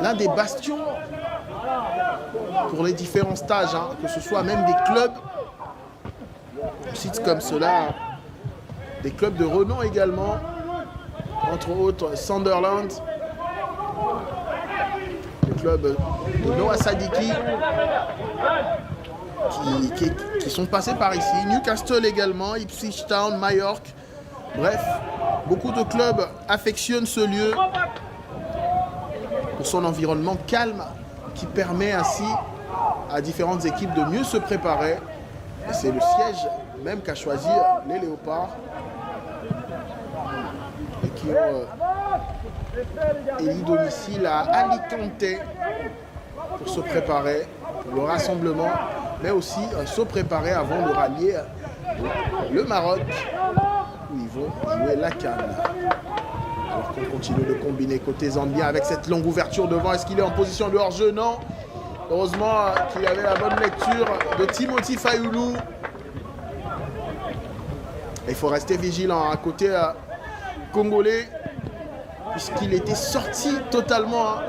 l'un des bastions pour les différents stages, hein, que ce soit même des clubs, on cite comme cela, des clubs de renom également, entre autres Sunderland, le club de Noah Sadiki, qui sont passés par ici, Newcastle également, Ipswich Town, Majorque, bref, beaucoup de clubs affectionnent ce lieu pour son environnement calme qui permet ainsi à différentes équipes de mieux se préparer. Et c'est le siège même qu'a choisi les Léopards et qui ont élu domicile à Alicante pour se préparer pour le rassemblement, mais aussi se préparer avant de rallier le Maroc où ils vont jouer la CAN. Alors qu'on continue de combiner côté zambien avec cette longue ouverture devant. Est-ce qu'il est en position de hors-jeu? Non. Heureusement qu'il avait la bonne lecture de Timothy Fayoulou. Il faut rester vigilant à côté congolais puisqu'il était sorti totalement,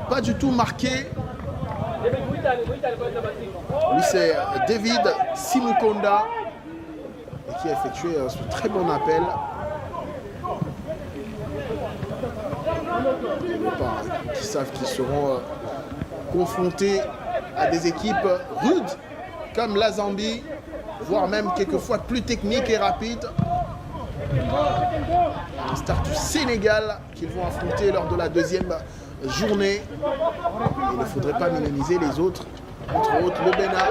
pas du tout marqué. Lui c'est David Simukonda qui a effectué ce très bon appel. Qui savent qu'ils seront confrontés à des équipes rudes comme la Zambie, voire même quelquefois plus techniques et rapides. Un start du Sénégal qu'ils vont affronter lors de la deuxième journée. Il ne faudrait pas minimiser les autres, entre autres le Bénin,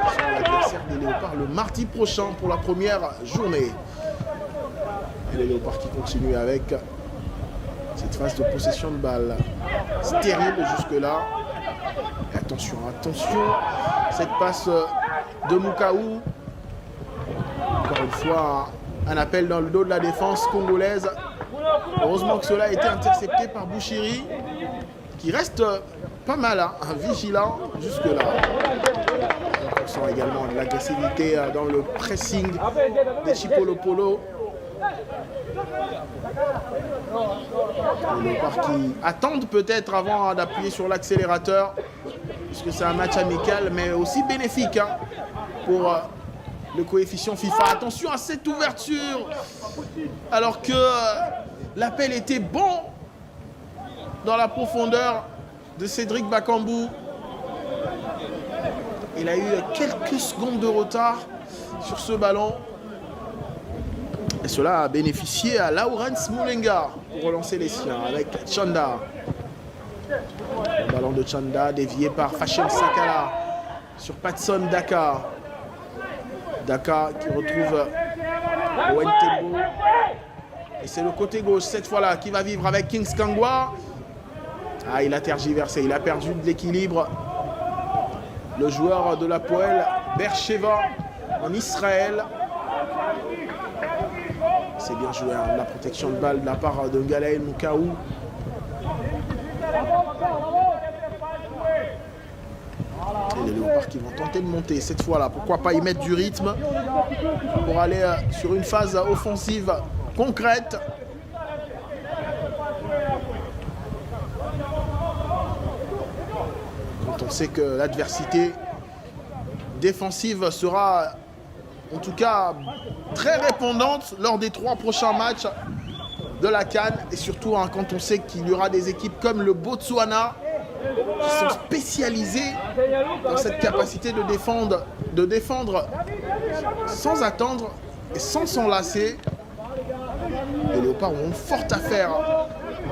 qui sera l'adversaire des Léopards le mardi prochain pour la première journée. Et les Léopards qui continuent avec cette phase de possession de balle stérile jusque-là. Et attention, attention, cette passe de Mukaou. Encore une fois, un appel dans le dos de la défense congolaise. Heureusement que cela a été intercepté par Bouchiri, qui reste pas mal vigilant jusque-là. On sent également de l'agressivité dans le pressing des Chipolopolo. Les Léopards qui attendent peut-être avant d'appuyer sur l'accélérateur, puisque c'est un match amical, mais aussi bénéfique pour le coefficient FIFA. Attention à cette ouverture, alors que l'appel était bon dans la profondeur de Cédric Bakambu. Il a eu quelques secondes de retard sur ce ballon. Et cela a bénéficié à Lawrence Moulenga pour relancer les siens avec Chanda. Le ballon de Chanda dévié par Fashion Sakala sur Patson Daka. Daka qui retrouve Owen Tembo. Et c'est le côté gauche cette fois-là qui va vivre avec Kings Kangwa. Ah, il a tergiversé, il a perdu de l'équilibre. Le joueur de la Poel, Beersheva, en Israël. C'est bien joué, hein, la protection de balle de la part de Ngalae Mukaou. Et les Léopards qui vont tenter de monter cette fois-là. Pourquoi pas y mettre du rythme pour aller sur une phase offensive concrète. Quand on sait que l'adversité défensive sera en tout cas très répondante lors des 3 prochains matchs de la CAN. Et surtout quand on sait qu'il y aura des équipes comme le Botswana qui sont spécialisées dans cette capacité de défendre sans attendre et sans s'enlacer. Les Léopards ont fort à faire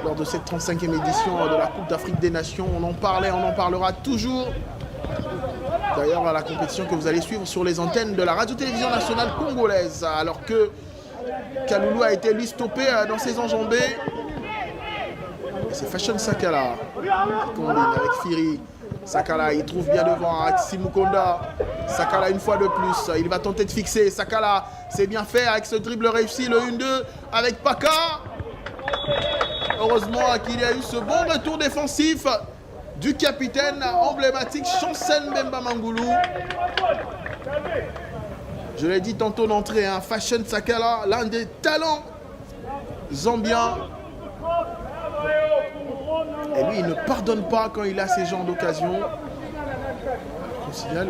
lors de cette 35e édition de la Coupe d'Afrique des Nations. On en parlait, on en parlera toujours. D'ailleurs, la compétition que vous allez suivre sur les antennes de la radio-télévision nationale congolaise. Alors que Kaloulou a été lui stoppé dans ses enjambées. Et c'est Fashion Sakala qui combine avec Firi. Sakala, il trouve bien devant avec Simukonda. Sakala une fois de plus, il va tenter de fixer. Sakala, c'est bien fait avec ce dribble réussi, le 1-2 avec Paka. Heureusement qu'il y a eu ce bon retour défensif du capitaine emblématique Chancel Mbemba Mangoulou. Je l'ai dit tantôt d'entrée, Fashion Sakala, l'un des talents zambiens. Et oui, il ne pardonne pas quand il a ces genres d'occasions. On signale,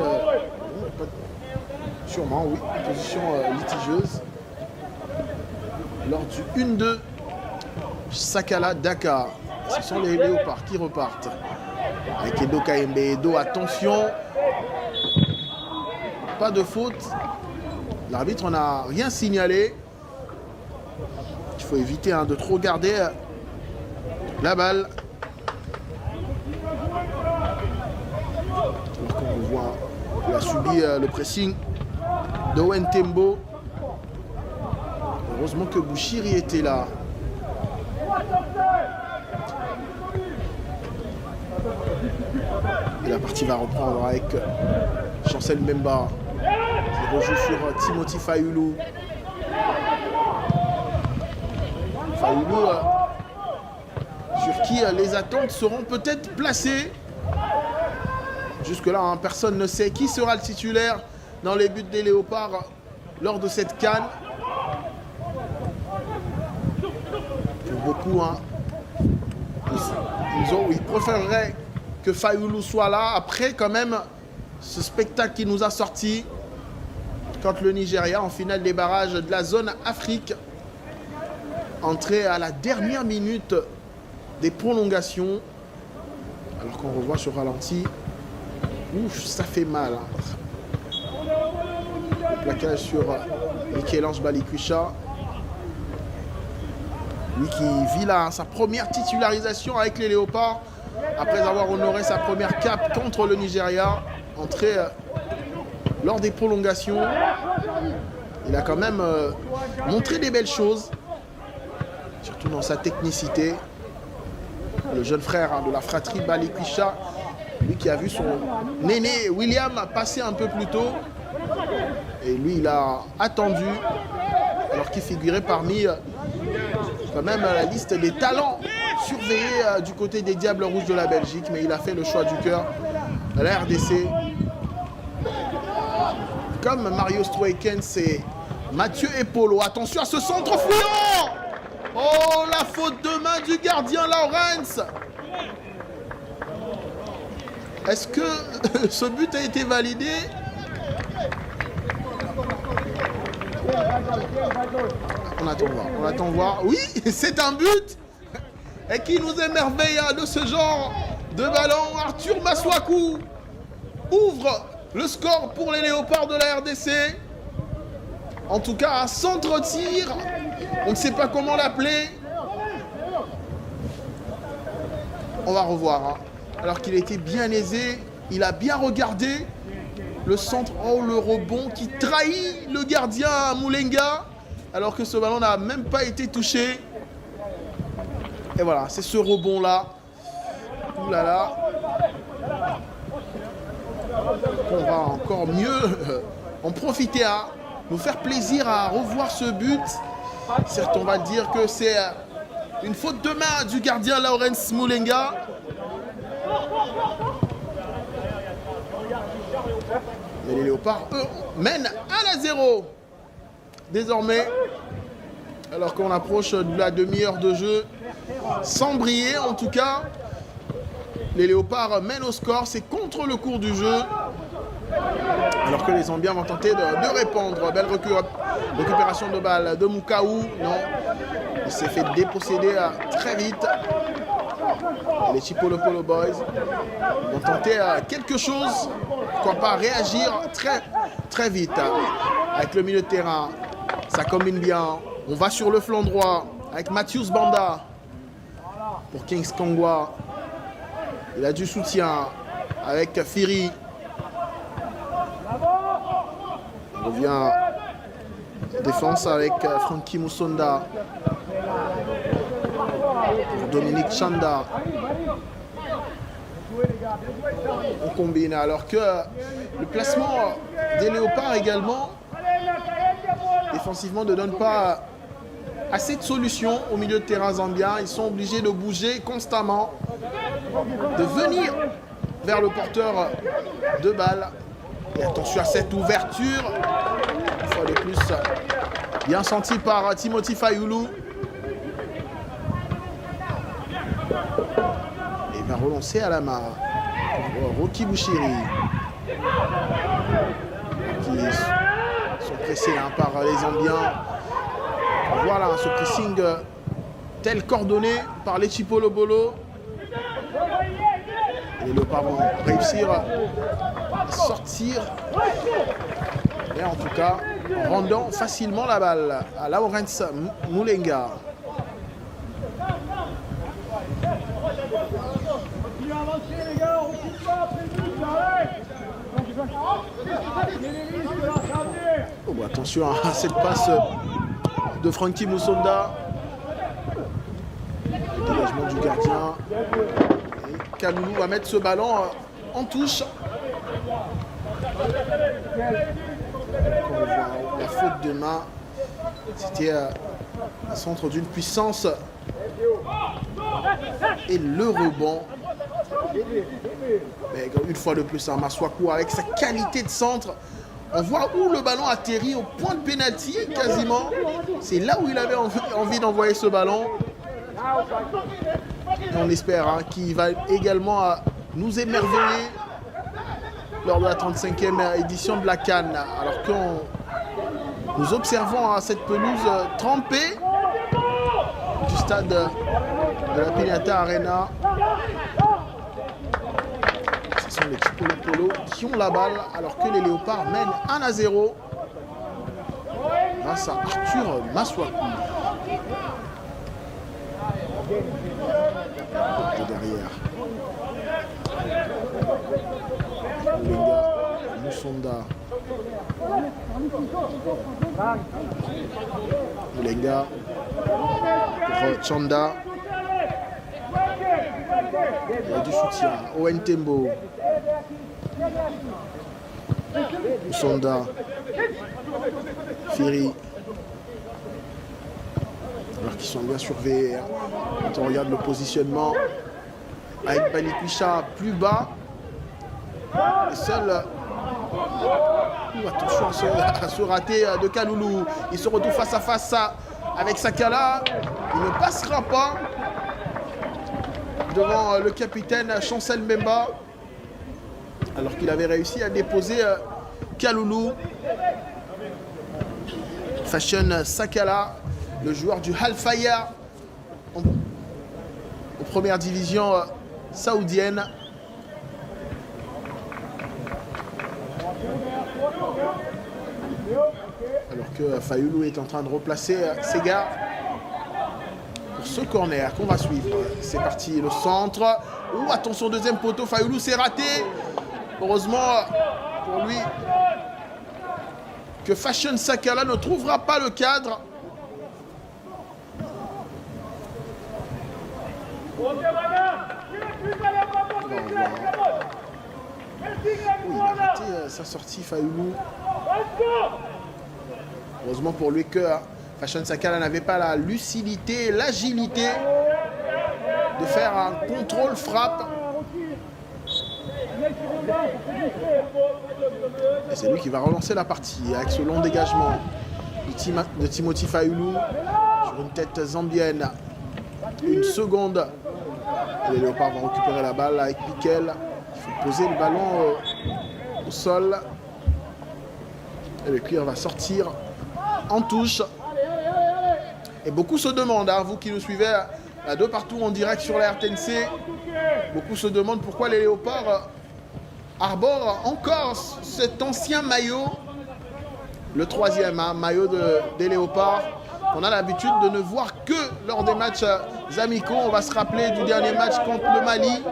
sûrement, oui, position litigieuse. Lors du 1-2, Sakala, Dakar. Ce sont les Léopards qui repartent. Avec Edo Kaembe. Edo, attention. Pas de faute. L'arbitre n'a rien signalé. Il faut éviter de trop garder la balle. Alors qu'on voit, il a subi le pressing de Wentembo. Heureusement que Bouchiri était là. Et la partie va reprendre avec Chancel Mbemba qui rejoue sur Timothy Fayulu. Fayulu sur qui les attentes seront peut-être placées. Jusque-là, personne ne sait qui sera le titulaire dans les buts des Léopards lors de cette CAN. Pour beaucoup, ils préféreraient que Fayulu soit là. Après, quand même, ce spectacle qui nous a sorti quand le Nigeria, en finale des barrages de la zone Afrique, entrait à la dernière minute des prolongations. Alors qu'on revoit sur ralenti. Ouf, ça fait mal. Le plaquage sur Michel-Ange Balikwisha. Lui qui vit là sa première titularisation avec les Léopards. Après avoir honoré sa première cape contre le Nigeria. Entré lors des prolongations. Il a quand même montré des belles choses. Surtout dans sa technicité. Le jeune frère de la fratrie Balikwisha. Lui qui a vu son aîné William passer un peu plus tôt. Et lui, il a attendu. Alors qu'il figurait parmi quand même la liste des talents surveillés du côté des Diables Rouges de la Belgique. Mais il a fait le choix du cœur. La RDC. Comme Mario Stroeken, c'est Mathieu Epolo. Attention à ce centre fouillant. Oh, la faute de main du gardien Lawrence. Est-ce que ce but a été validé? On attend voir. Oui, c'est un but. Et qui nous émerveille de ce genre de ballon. Arthur Maswaku ouvre le score pour les Léopards de la RDC. En tout cas, un centre-tir. On ne sait pas comment l'appeler. On va revoir. Alors qu'il était bien aisé. Il a bien regardé le centre. Oh, le rebond qui trahit le gardien Moulenga. Alors que ce ballon n'a même pas été touché. Et voilà, c'est ce rebond-là. Ouh là là. On va encore mieux en profiter à nous faire plaisir à revoir ce but. Certes, on va dire que c'est une faute de main du gardien Lawrence Moulenga. Mais les Léopards, eux, mènent 1-0 désormais. Alors qu'on approche de la demi-heure de jeu. Sans briller, en tout cas. Les Léopards mènent au score. C'est contre le cours du jeu. Alors que les Zambiens vont tenter de répondre. Belle récupération de balle de Mukaou. Non. Il s'est fait déposséder très vite. Et les Chipolo Polo Boys vont tenter quelque chose. Pourquoi pas réagir très vite. Avec le milieu de terrain. Ça combine bien. On va sur le flanc droit. Avec Mathius Banda. Pour Kings Kongwa. Il a du soutien. Avec Firi. On revient en défense avec Frankie Moussonda. Pour Dominique Chanda. On combine alors que le placement des Léopards également défensivement ne donne pas assez de solutions au milieu de terrain zambien. Ils sont obligés de bouger constamment, de venir vers le porteur de balle. Et attention à cette ouverture. Une fois de plus, bien senti par Timothy Fayulu. va relancer à la main pour Rocky Bouchiri. Qui sont pressés par les Zambiens. Voilà ce pressing tel coordonné par les Chipolobolo. Et les Léopards vont réussir à sortir. Et en tout cas, en rendant facilement la balle à Lawrence Moulenga. Oh, bon, attention à cette passe de Frankie Musonda. Le dégagement du gardien. Et Kaloulou va mettre ce ballon en touche. On voit la faute de main. C'était un centre d'une puissance. Et le rebond. Mais une fois de plus, Maswaku avec sa qualité de centre. On voit où le ballon atterrit au point de pénalty quasiment. C'est là où il avait envie d'envoyer ce ballon. Et on espère qu'il va également nous émerveiller lors de la 35e édition de la CAN. Alors que nous observons cette pelouse trempée du stade de la Pignata Arena. Ce sont les Chipolopolo qui ont la balle alors que les Léopards mènent 1-0 grâce à Arthur Maswaku. De derrière. Moulenga, Musonda. Moulenga pour Chanda. Il y a du soutien. Owen Tembo. Musonda. Ferry. Alors qu'ils sont bien surveillés. Quand on regarde le positionnement avec Balikwisha plus bas. Et seul. Attention à se rater de Kaloulou. Il se retrouve face à face avec Sakala. Il ne passera pas devant le capitaine Chancel Mbemba. Alors qu'il avait réussi à déposer Kaloulou. Fashion Sakala, le joueur du Al Fayha en première division saoudienne. Alors que Fayoulou est en train de replacer ses gars pour ce corner qu'on va suivre. C'est parti, le centre. Ouh, attention, deuxième poteau. Fayoulou s'est raté. Heureusement pour lui que Fashion Sakala ne trouvera pas le cadre. Il a raté sa sortie, Fayoulou. Heureusement pour lui que Fashion Sakala n'avait pas la lucidité, l'agilité de faire un contrôle frappe. Et c'est lui qui va relancer la partie avec ce long dégagement de Timothy Fayoulou sur une tête zambienne. Une seconde. Et les Léopards vont récupérer la balle avec Piquel. Il faut poser le ballon au sol. Et le cuir va sortir en touche. Et beaucoup se demandent, vous qui nous suivez de partout en direct sur la RTNC, beaucoup se demandent pourquoi les Léopards arborent encore cet ancien maillot, le troisième maillot des Léopards, qu'on a l'habitude de ne voir que lors des matchs amicaux. On va se rappeler du dernier match contre le Mali,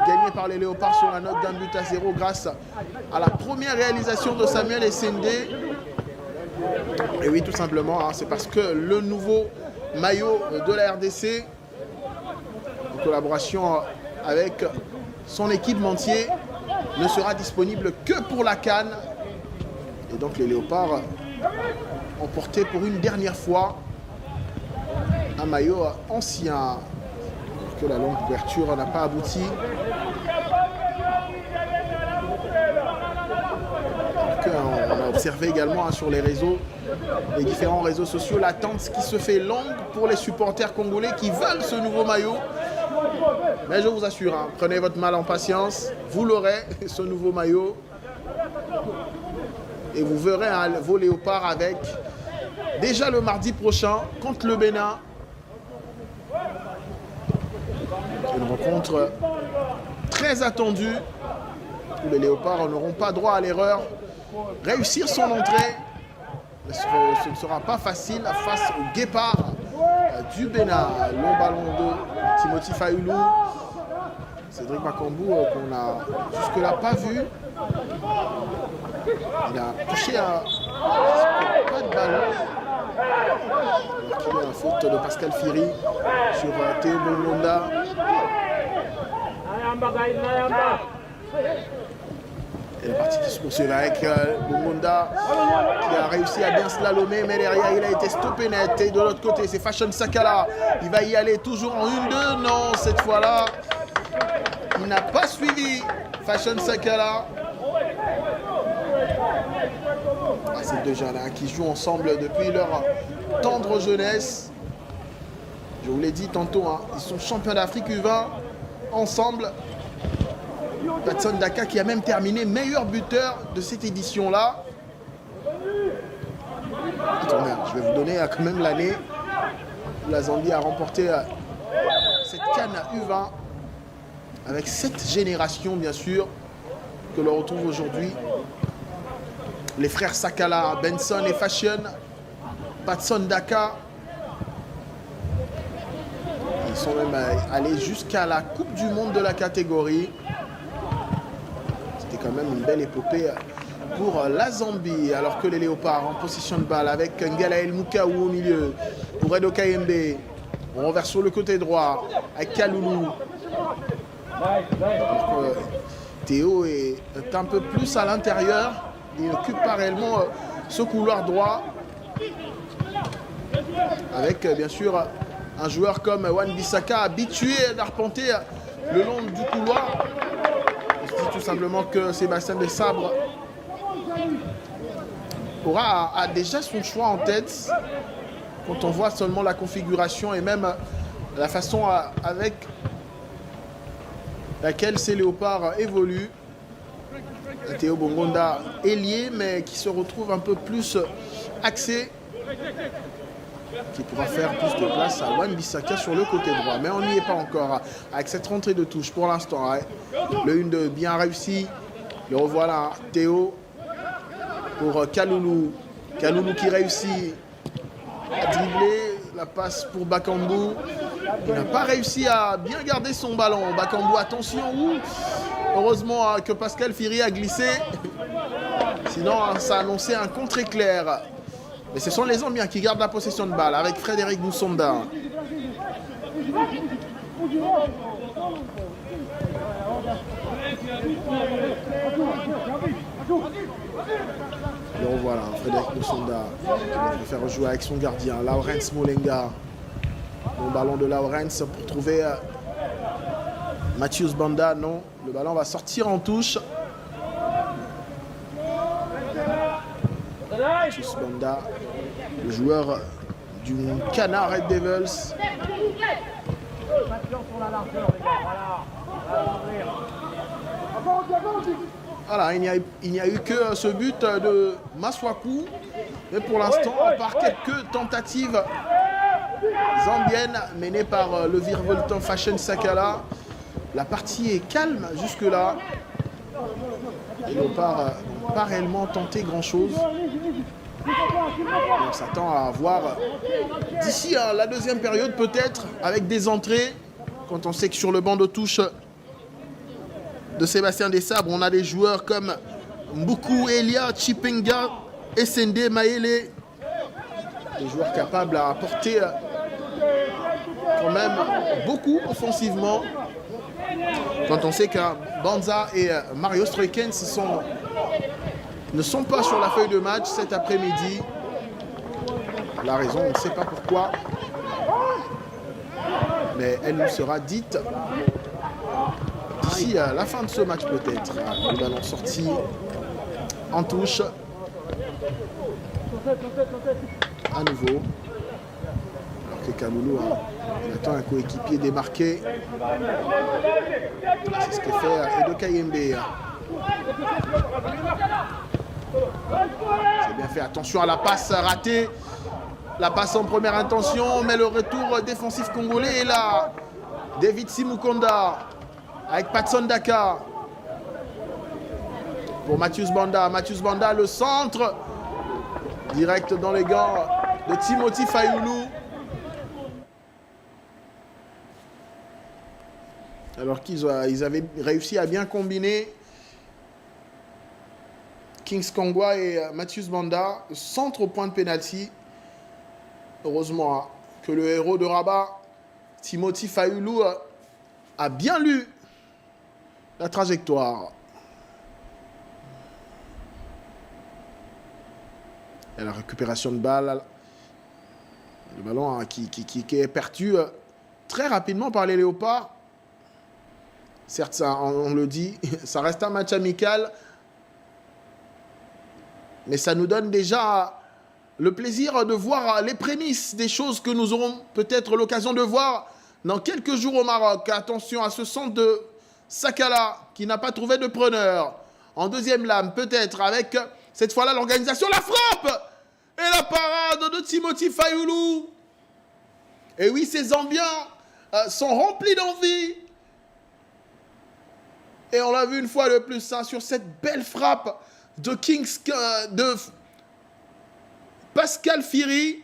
gagné par les Léopards sur la note d'1-0 grâce à la première réalisation de Samuel Essendé. Et oui, tout simplement, c'est parce que le nouveau maillot de la RDC, en collaboration avec son équipementier, ne sera disponible que pour la CAN. Et donc les Léopards ont porté pour une dernière fois un maillot ancien, que la longue couverture n'a pas abouti. On a observé également sur les réseaux, les différents réseaux sociaux, l'attente qui se fait longue pour les supporters congolais qui veulent ce nouveau maillot. Mais je vous assure, hein, prenez votre mal en patience. Vous l'aurez, ce nouveau maillot. Et vous verrez hein, vos léopards avec, déjà le mardi prochain, contre le Bénin. Une rencontre très attendue. Où les léopards n'auront pas droit à l'erreur. Réussir son entrée, ce ne sera pas facile face au guépard du Bénin. Long ballon de Timothy Fayoulou. Cédric Bakambu qu'on a jusque-là pas vu. Il a touché pas de ballon. Alors qu'il y a une faute de Pascal Firi sur Théo Bongonda. Et la partie qui se poursuit avec Bongonda qui a réussi à bien slalomer, mais derrière il a été stoppé net. Et de l'autre côté, c'est Fashion Sakala. Il va y aller toujours en 1-2. Non, cette fois-là, il n'a pas suivi Fashion Sakala. Ah, ces deux jeunes hein, qui jouent ensemble depuis leur tendre jeunesse. Je vous l'ai dit tantôt, hein, ils sont champions d'Afrique U20 ensemble. Patson Daka qui a même terminé meilleur buteur de cette édition-là. Attendez, je vais vous donner quand même l'année où la Zambie a remporté cette CAN U20 avec cette génération, bien sûr, que l'on retrouve aujourd'hui. Les frères Sakala, Benson et Fashion, Patson Daka. Ils sont même allés jusqu'à la Coupe du Monde de la catégorie. C'était quand même une belle épopée pour la Zambie. Alors que les léopards en position de balle avec Ngalael Mukaou au milieu. Pour Edo Kayembe. On renverse sur le côté droit avec Kaloulou. Donc, Théo est un peu plus à l'intérieur. Il n'occupe pas réellement ce couloir droit. Avec bien sûr un joueur comme Wan-Bissaka habitué d'arpenter le long du couloir. Je dis tout simplement que Sébastien Desabre a déjà son choix en tête quand on voit seulement la configuration et même la façon avec laquelle ces léopards évoluent. Théo Bongonda ailier, mais qui se retrouve un peu plus axé, qui pourra faire plus de place à Wan-Bissaka sur le côté droit. Mais on n'y est pas encore avec cette rentrée de touche pour l'instant. Hein. Le 1-2 bien réussi. Le revoilà, Théo pour Kaloulou. Kaloulou qui réussit à dribbler. La passe pour Bakambu. Il n'a pas réussi à bien garder son ballon. Bakambu, attention. Heureusement que Pascal Firi a glissé. Sinon, ça annonçait un contre-éclair. Mais ce sont les Zambiens qui gardent la possession de balle avec Frédéric Boussonda. Le revoilà, Frédéric Boussonda qui va faire jouer avec son gardien, Lawrence Molenga. Bon ballon de Lawrence pour trouver Mathius Banda. Non, le ballon va sortir en touche. Mathius Banda, le joueur du Canard Red Devils. Voilà, il n'y a eu que ce but de Maswaku. Mais pour l'instant, à part quelques tentatives zambiennes menées par le virevoltant Fashion Sakala, la partie est calme jusque-là. Les léopards n'ont pas réellement tenté grand-chose. On s'attend à voir d'ici à la deuxième période peut-être avec des entrées. Quand on sait que sur le banc de touche de Sébastien Desabre, on a des joueurs comme Mbuku, Elia, Chipenga, Essende, Maele. Des joueurs capables à apporter quand même beaucoup offensivement. Quand on sait que Banza et Mario Stroikens ne sont pas sur la feuille de match cet après-midi. La raison, on ne sait pas pourquoi. Mais elle nous sera dite d'ici à la fin de ce match peut-être. Le ballon sorti en touche. À nouveau. Alors que Kaloulou a Il attend un coéquipier démarqué. C'est ce que fait Edo Kayembe. C'est bien fait. Attention à la passe ratée. La passe en première intention, mais le retour défensif congolais est là. David Simukonda avec Patson Daka. Pour Mathius Banda. Mathius Banda, le centre. Direct dans les gants de Timothy Fayulu. Alors qu'ils avaient réussi à bien combiner Kings Kongwa et Mathius Banda. Centre au point de pénalty. Heureusement que le héros de Rabat, Timothy Fayulu, a bien lu la trajectoire. Et la récupération de balle. Le ballon qui est perdu très rapidement par les Léopards. Certes, ça, on le dit, ça reste un match amical. Mais ça nous donne déjà le plaisir de voir les prémices des choses que nous aurons peut-être l'occasion de voir dans quelques jours au Maroc. Attention à ce centre de Sakala qui n'a pas trouvé de preneur. En deuxième lame, peut-être avec cette fois-là l'organisation, la frappe et la parade de Timothy Fayulu. Et oui, ces Zambiens sont remplis d'envie. Et on l'a vu une fois de plus hein, sur cette belle frappe de de Pascal Firi.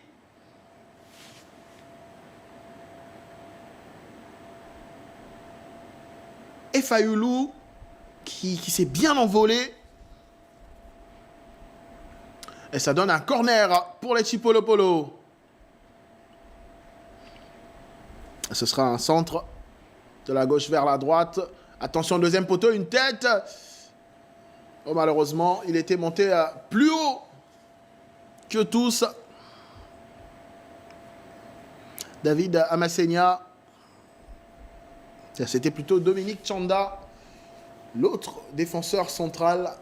Et Fayulu qui s'est bien envolé. Et ça donne un corner pour les Chipolopolo. Ce sera un centre de la gauche vers la droite. Attention, deuxième poteau, une tête. Oh, malheureusement, il était monté plus haut que tous. David Amasenia. C'était plutôt Dominique Chanda, l'autre défenseur central.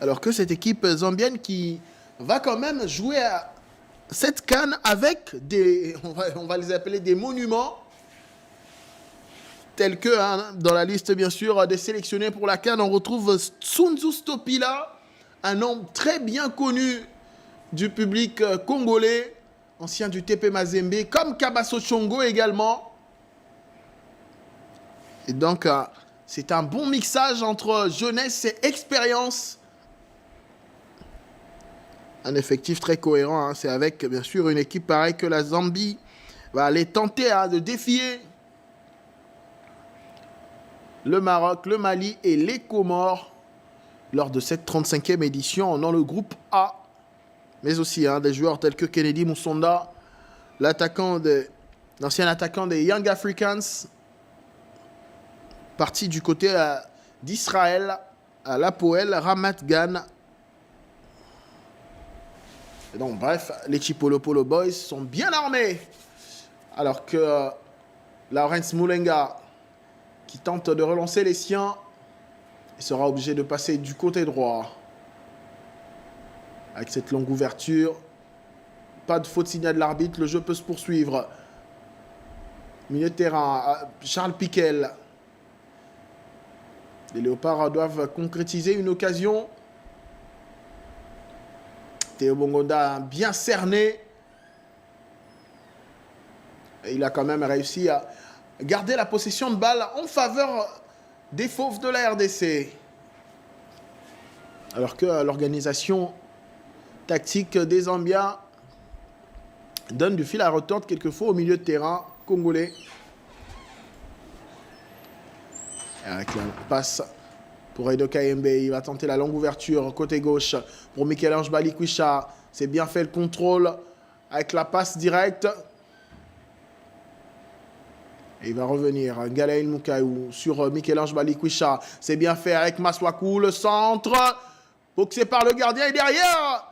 Alors que cette équipe zambienne qui va quand même jouer à cette CAN avec des, on va les appeler des monuments, tels que hein, dans la liste bien sûr des sélectionnés pour la CAN, on retrouve Tsunzu Stopila, un homme très bien connu du public congolais, ancien du TP Mazembe, comme Kabaso Chongo également. Et donc, c'est un bon mixage entre jeunesse et expérience. Un effectif très cohérent. Hein. C'est avec, bien sûr, une équipe pareille que la Zambie va aller tenter de défier le Maroc, le Mali et les Comores lors de cette 35e édition dans le groupe A. Mais aussi hein, des joueurs tels que Kennedy Moussonda, l'ancien attaquant des Young Africans, parti du côté d'Israël, à l'Apoel, Ramat Gan. Et donc, bref, les Chipolopolo Boys sont bien armés. Alors que Lawrence Mulenga, qui tente de relancer les siens, sera obligé de passer du côté droit. Avec cette longue ouverture. Pas de faute signale de l'arbitre. Le jeu peut se poursuivre. Milieu de terrain. Charles Piquel. Les Léopards doivent concrétiser une occasion. Théo Bongonda bien cerné. Et il a quand même réussi à garder la possession de balle en faveur des Fauves de la RDC. Alors que l'organisation tactique des Zambiens donne du fil à retordre quelquefois au milieu de terrain congolais. Et avec la passe pour Edo Kayembe, il va tenter la longue ouverture côté gauche pour Michel-Ange Balikwisha. C'est bien fait le contrôle avec la passe directe. Et il va revenir, Galaïl Moukaïou sur Michel-Ange Balikwisha. C'est bien fait avec Maswaku, le centre. Boxé par le gardien et derrière,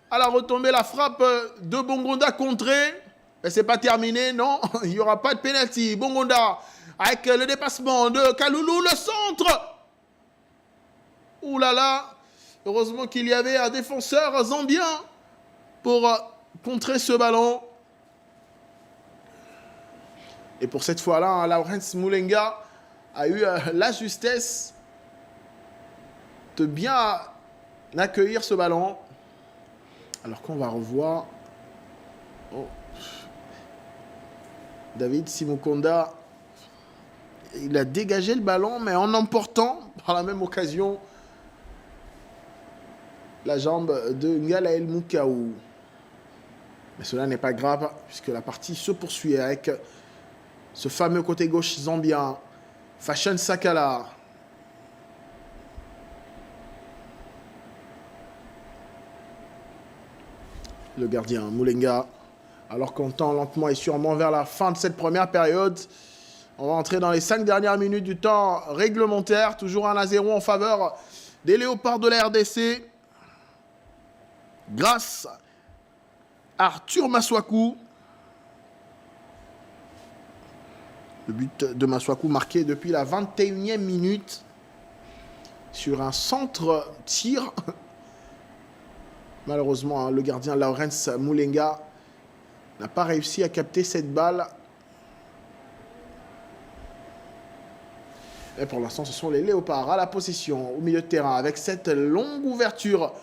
à la retombée, la frappe de Bongonda contrée. Mais c'est pas terminé, non. Il n'y aura pas de pénalty. Bongonda avec le dépassement de Kaloulou, le centre. Ouh là là. Heureusement qu'il y avait un défenseur zambien pour contrer ce ballon. Et pour cette fois-là, hein, Lawrence Mulenga a eu la justesse de bien accueillir ce ballon. Alors qu'on va revoir... Oh. David Simukonda, il a dégagé le ballon, mais en emportant par la même occasion la jambe de Ngalael Mukaou. Mais cela n'est pas grave, puisque la partie se poursuit avec ce fameux côté gauche zambien, Fashion Sakala. Le gardien Mulenga. Alors qu'on tend lentement et sûrement vers la fin de cette première période. On va entrer dans les 5 dernières minutes du temps réglementaire. Toujours 1-0 en faveur des Léopards de la RDC. Grâce à Arthur Maswaku. Le but de Maswaku marqué depuis la 21e minute. Sur un centre-tir. Malheureusement, le gardien Lawrence Mulenga n'a pas réussi à capter cette balle. Et pour l'instant, ce sont les Léopards à la possession au milieu de terrain avec cette longue ouverture.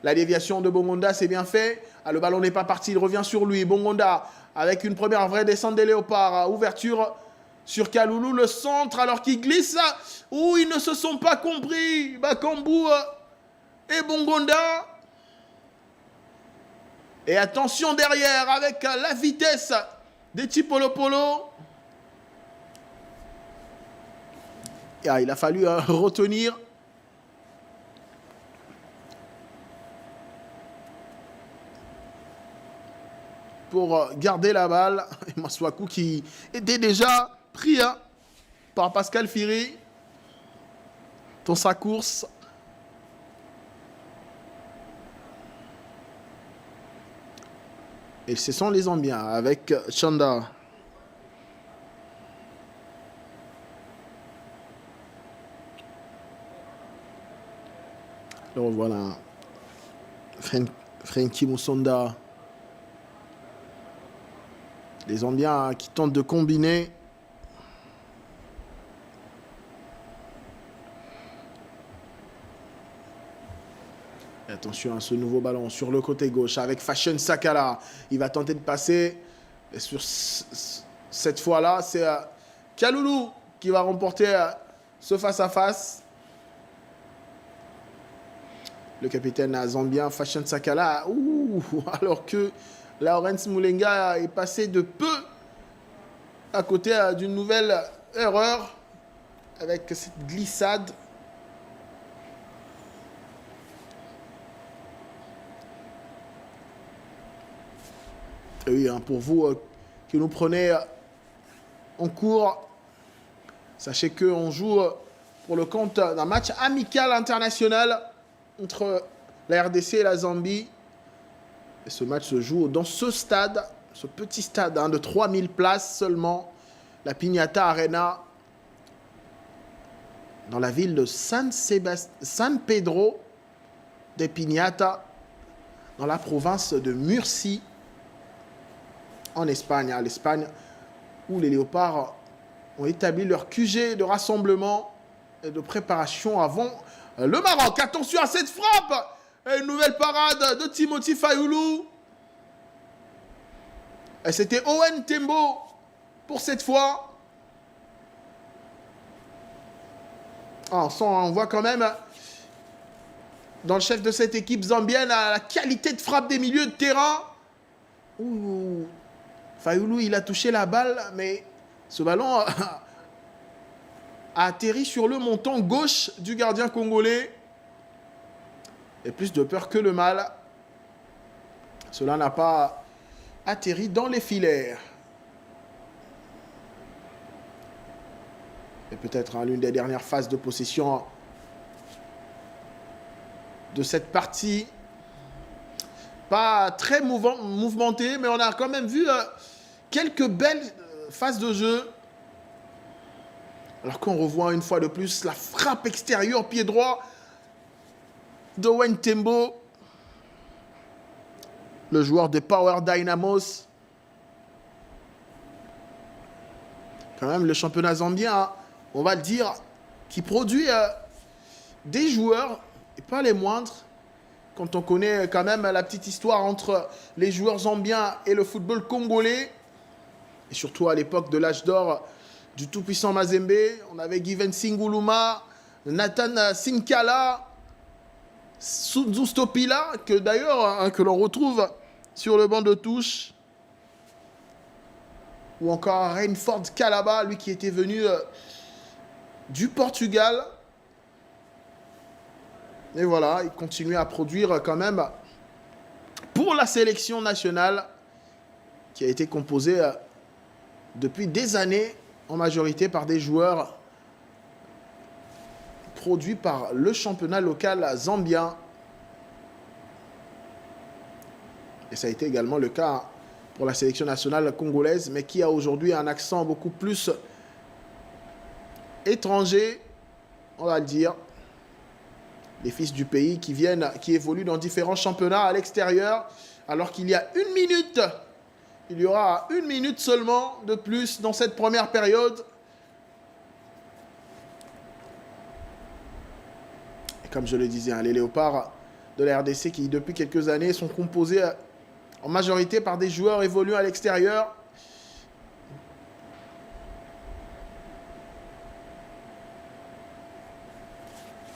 La déviation de Bongonda, c'est bien fait. Ah, le ballon n'est pas parti, il revient sur lui. Bongonda avec une première vraie descente des Léopards. Ouverture sur Kaloulou, le centre alors qu'il glisse. Ouh, ils ne se sont pas compris. Bakambu et Bongonda. Et attention derrière avec la vitesse des Tipolopolo. Ah, il a fallu retenir. Pour garder la balle. Et Maswaku qui était déjà pris par Pascal Firi dans sa course. Et ce sont les Zambiens avec Chanda. Le revoilà. Frankie Musonda. Les Zambiens qui tentent de combiner. Et attention à ce nouveau ballon sur le côté gauche avec Fashion Sakala. Il va tenter de passer. Et sur cette fois-là, c'est Kaloulou qui va remporter ce face-à-face. Le capitaine zambien Fashion Sakala. Ouh, alors que Lawrence Mulenga est passé de peu à côté d'une nouvelle erreur avec cette glissade. Et oui, pour vous qui nous prenez en cours, sachez qu'on joue pour le compte d'un match amical international entre la RDC et la Zambie. Et ce match se joue dans ce stade, ce petit stade de 3000 places seulement, la Pignata Arena, dans la ville de San Pedro de Pignata, dans la province de Murcie, en Espagne. L'Espagne, où les Léopards ont établi leur QG de rassemblement et de préparation avant le Maroc. Attention à cette frappe! Et une nouvelle parade de Timothy Fayulu. Et c'était Owen Tembo pour cette fois. On voit quand même dans le chef de cette équipe zambienne la qualité de frappe des milieux de terrain. Ouh. Fayulu, il a touché la balle, mais ce ballon a atterri sur le montant gauche du gardien congolais. Et plus de peur que le mal. Cela n'a pas atterri dans les filets. Et peut-être l'une des dernières phases de possession de cette partie. Pas très mouvementée, mais on a quand même vu quelques belles phases de jeu. Alors qu'on revoit une fois de plus la frappe extérieure pied droit d'Owen Tembo, le joueur des Power Dynamos. quand même le championnat zambien, hein, on va le dire, qui produit des joueurs, et pas les moindres, quand on connaît quand même la petite histoire entre les joueurs zambiens et le football congolais, et surtout à l'époque de l'âge d'or du tout-puissant Mazembe, on avait Given Singuluma, Nathan Sinkala, Zustopila, que d'ailleurs, hein, que l'on retrouve sur le banc de touche, ou encore Reinford Calaba, lui qui était venu du Portugal. Et voilà, il continue à produire quand même pour la sélection nationale qui a été composée depuis des années en majorité par des joueurs produits par le championnat local zambien. Et ça a été également le cas pour la sélection nationale congolaise, mais qui a aujourd'hui un accent beaucoup plus étranger, on va le dire. Les fils du pays qui viennent, qui évoluent dans différents championnats à l'extérieur, alors qu'il y a une minute, il y aura une minute seulement de plus dans cette première période. Et comme je le disais, hein, les léopards de la RDC qui depuis quelques années sont composés en majorité par des joueurs évoluant à l'extérieur.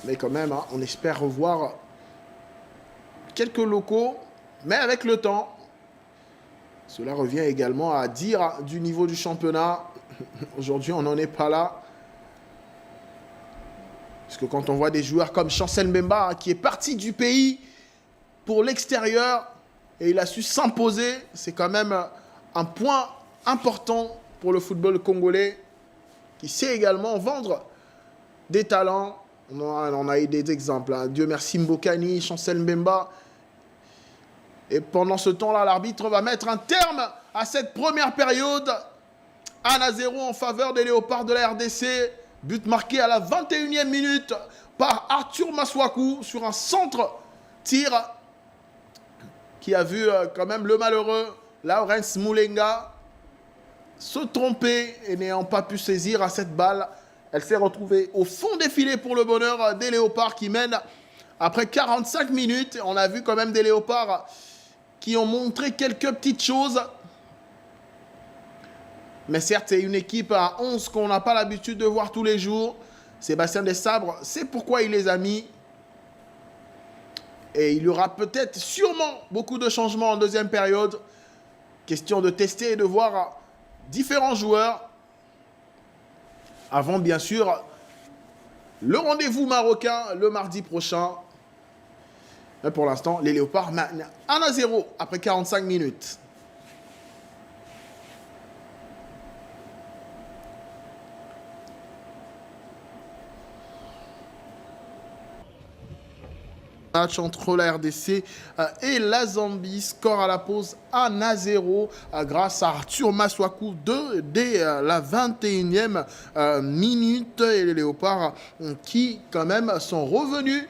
Mais quand même, hein, on espère revoir quelques locaux, mais avec le temps. Cela revient également à dire du niveau du championnat. Aujourd'hui, on n'en est pas là. Parce que quand on voit des joueurs comme Chancel Mbemba, hein, qui est parti du pays pour l'extérieur, et il a su s'imposer, c'est quand même un point important pour le football congolais, qui sait également vendre des talents. On a eu des exemples, hein. Dieu merci Mbokani, Chancel Mbemba. Et pendant ce temps-là, l'arbitre va mettre un terme à cette première période. 1-0 en faveur des léopards de la RDC. But marqué à la 21e minute par Arthur Maswaku sur un centre-tir qui a vu quand même le malheureux Lawrence Moulenga se tromper et n'ayant pas pu saisir à cette balle. Elle s'est retrouvée au fond des filets pour le bonheur des léopards qui mènent après 45 minutes. On a vu quand même des léopards qui ont montré quelques petites choses. Mais certes, c'est une équipe à 11 qu'on n'a pas l'habitude de voir tous les jours. Sébastien Desabre, c'est pourquoi il les a mis. Et il y aura peut-être, sûrement, beaucoup de changements en deuxième période. Question de tester et de voir différents joueurs. Avant, bien sûr, le rendez-vous marocain le mardi prochain. Mais pour l'instant, les léopards mènent 1-0 après 45 minutes. Match entre la RDC et la Zambie, score à la pause 1-0 grâce à Arthur Maswaku dès la 21e minute. Et les léopards qui quand même sont revenus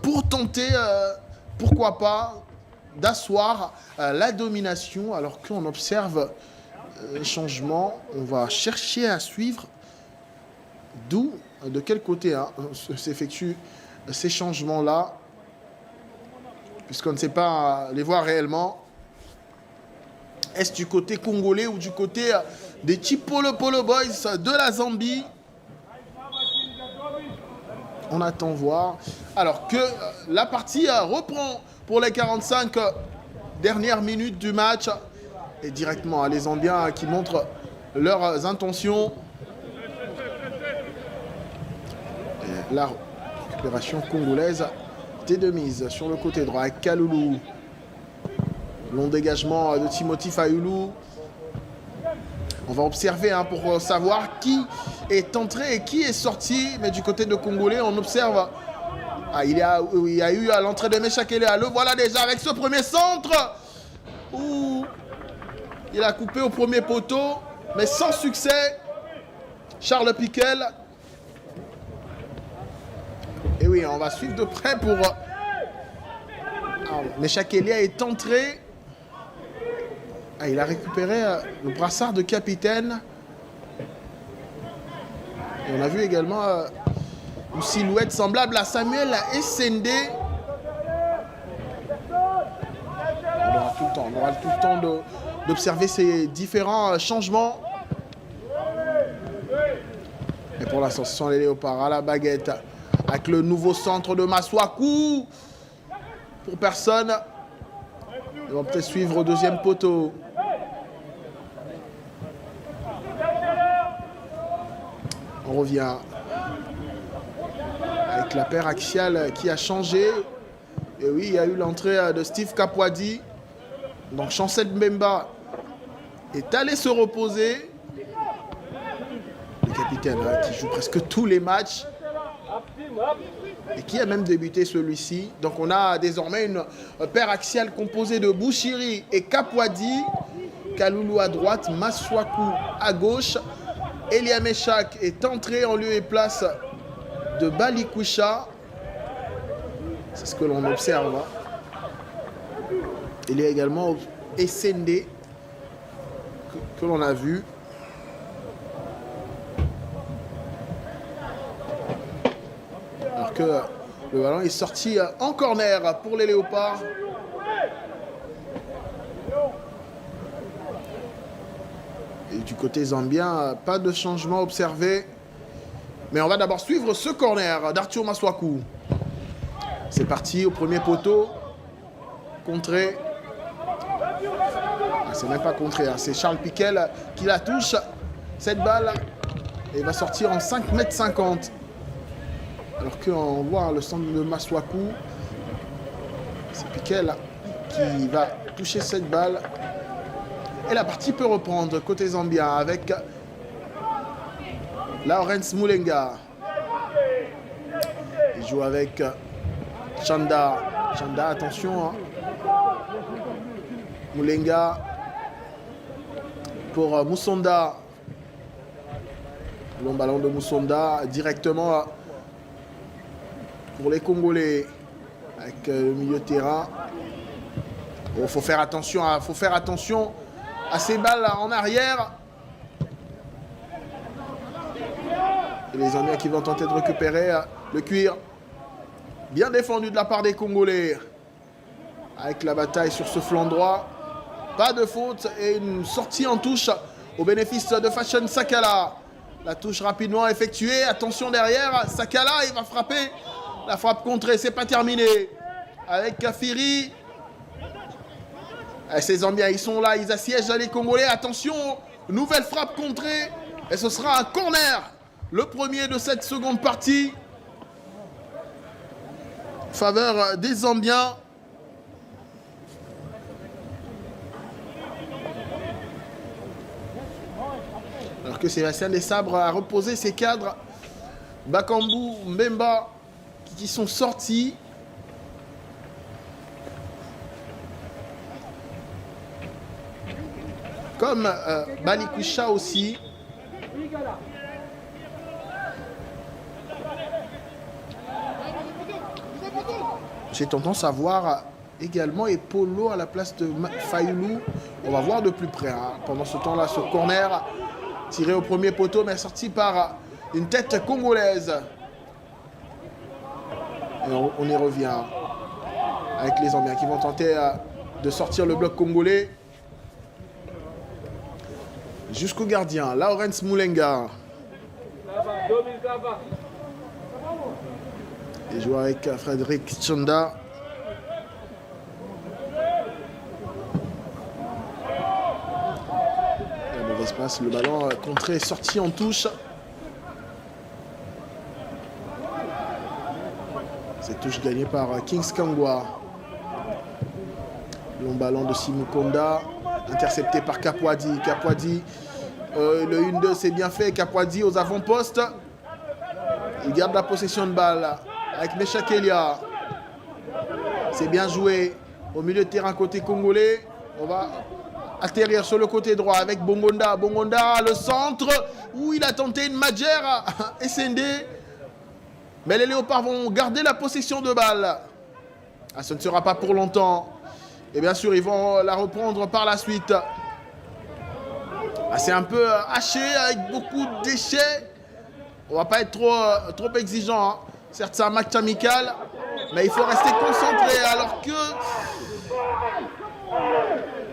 pour tenter, pourquoi pas, d'asseoir la domination alors qu'on observe les changements. On va chercher à suivre d'où, de quel côté s'effectuent ces changements-là, puisqu'on ne sait pas les voir réellement. Est-ce du côté congolais ou du côté des Chipolo Polo Boys de la Zambie? On attend voir. Alors que la partie reprend pour les 45 dernières minutes du match. Et directement, les Zambiens qui montrent leurs intentions. Et la récupération congolaise de mise sur le côté droit avec Kaloulou. Long dégagement de Timothy Fayoulou. On va observer pour savoir qui est entré et qui est sorti. Mais du côté de Congolais, on observe. Il y a eu à l'entrée de Meshakele. Le voilà déjà avec ce premier centre. Où il a coupé au premier poteau, mais sans succès. Charles Piquel. Et oui, on va suivre de près pour... Meshakelia est entré. Il a récupéré le brassard de capitaine. Et on a vu également une silhouette semblable à Samuel Essende. On aura tout le temps d'observer ces différents changements. Et pour l'instant, ce sont les Léopards à la baguette avec le nouveau centre de Masuaku. Pour personne. Ils vont peut-être suivre au deuxième poteau. On revient avec la paire axiale qui a changé. Et oui, il y a eu l'entrée de Steve Kapwadi. Donc Chancel Mbemba est allé se reposer. Le capitaine qui joue presque tous les matchs. Et qui a même débuté celui-ci. Donc on a désormais une paire axiale composée de Bouchiri et Kapwadi. Kaloulou à droite, Masuaku à gauche. Elia Meshak est entré en lieu et place de Balikwisha. C'est ce que l'on observe. Il y a également Essende que l'on a vu. Alors que le ballon est sorti en corner pour les Léopards. Et du côté zambien, pas de changement observé. Mais on va d'abord suivre ce corner d'Arthur Masuaku. C'est parti au premier poteau. Contré. C'est même pas contré, hein. C'est Charles Piquel qui la touche. Cette balle. Et il va sortir en 5,50 m. Alors qu'on voit le centre de Masuaku. C'est Piquel qui va toucher cette balle. Et la partie peut reprendre côté zambien avec Lawrence Mulenga. Il joue avec Chanda. Chanda, attention. Hein. Mulenga pour Musonda. Long ballon de Musonda directement pour les Congolais avec le milieu de terrain. Bon, faut faire attention à ces balles en arrière. Et les Zambiens qui vont tenter de récupérer le cuir. Bien défendu de la part des Congolais. Avec la bataille sur ce flanc droit. Pas de faute et une sortie en touche au bénéfice de Fashion Sakala. La touche rapidement effectuée. Attention derrière. Sakala, il va frapper. La frappe contrée, c'est pas terminé. Avec Kafiri. Et ces Zambiens, ils sont là, ils assiègent les Congolais. Attention, nouvelle frappe contrée. Et ce sera un corner. Le premier de cette seconde partie. Faveur des Zambiens. Alors que Sébastien Desabre a reposé ses cadres. Bakambu, Mbemba, qui sont sortis. Comme Balikwisha aussi. J'ai tendance à voir également Epolo à la place de Fayoulou. On va voir de plus près. Hein. Pendant ce temps-là, ce corner tiré au premier poteau, mais sorti par une tête congolaise. Et on y revient avec les Zambiens qui vont tenter de sortir le bloc congolais. Jusqu'au gardien, Lawrence Mulenga. Il joue avec Frédéric Chanda. La mauvaise passe, le ballon contré est sorti en touche. Cette touche gagnée par Kings Kangwa. Long ballon de Simukonda. Intercepté par Kapwadi. Kapwadi, le 1-2 c'est bien fait. Kapwadi aux avant-postes. Il garde la possession de balle avec Meshak Elia. C'est bien joué au milieu de terrain côté congolais. On va atterrir sur le côté droit avec Bongonda. Bongonda, le centre où il a tenté une Madjer Essende. Mais les Léopards vont garder la possession de balle. Ah, ce ne sera pas pour longtemps. Et bien sûr, ils vont la reprendre par la suite. Ah, c'est un peu haché avec beaucoup de déchets. On va pas être trop exigeant. Hein. Certes, c'est un match amical, mais il faut rester concentré. Alors que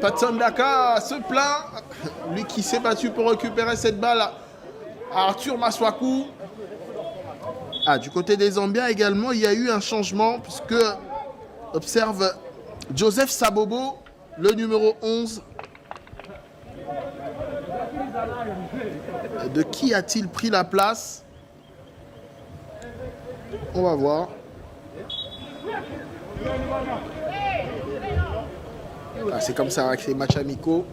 Patson Daka se plaint. Lui qui s'est battu pour récupérer cette balle à Arthur Maswaku. Ah, du côté des Zambiens également, il y a eu un changement puisque observe Joseph Sabobo, le numéro 11. De qui a-t-il pris la place? On va voir. Ah, c'est comme ça avec ces matchs amicaux.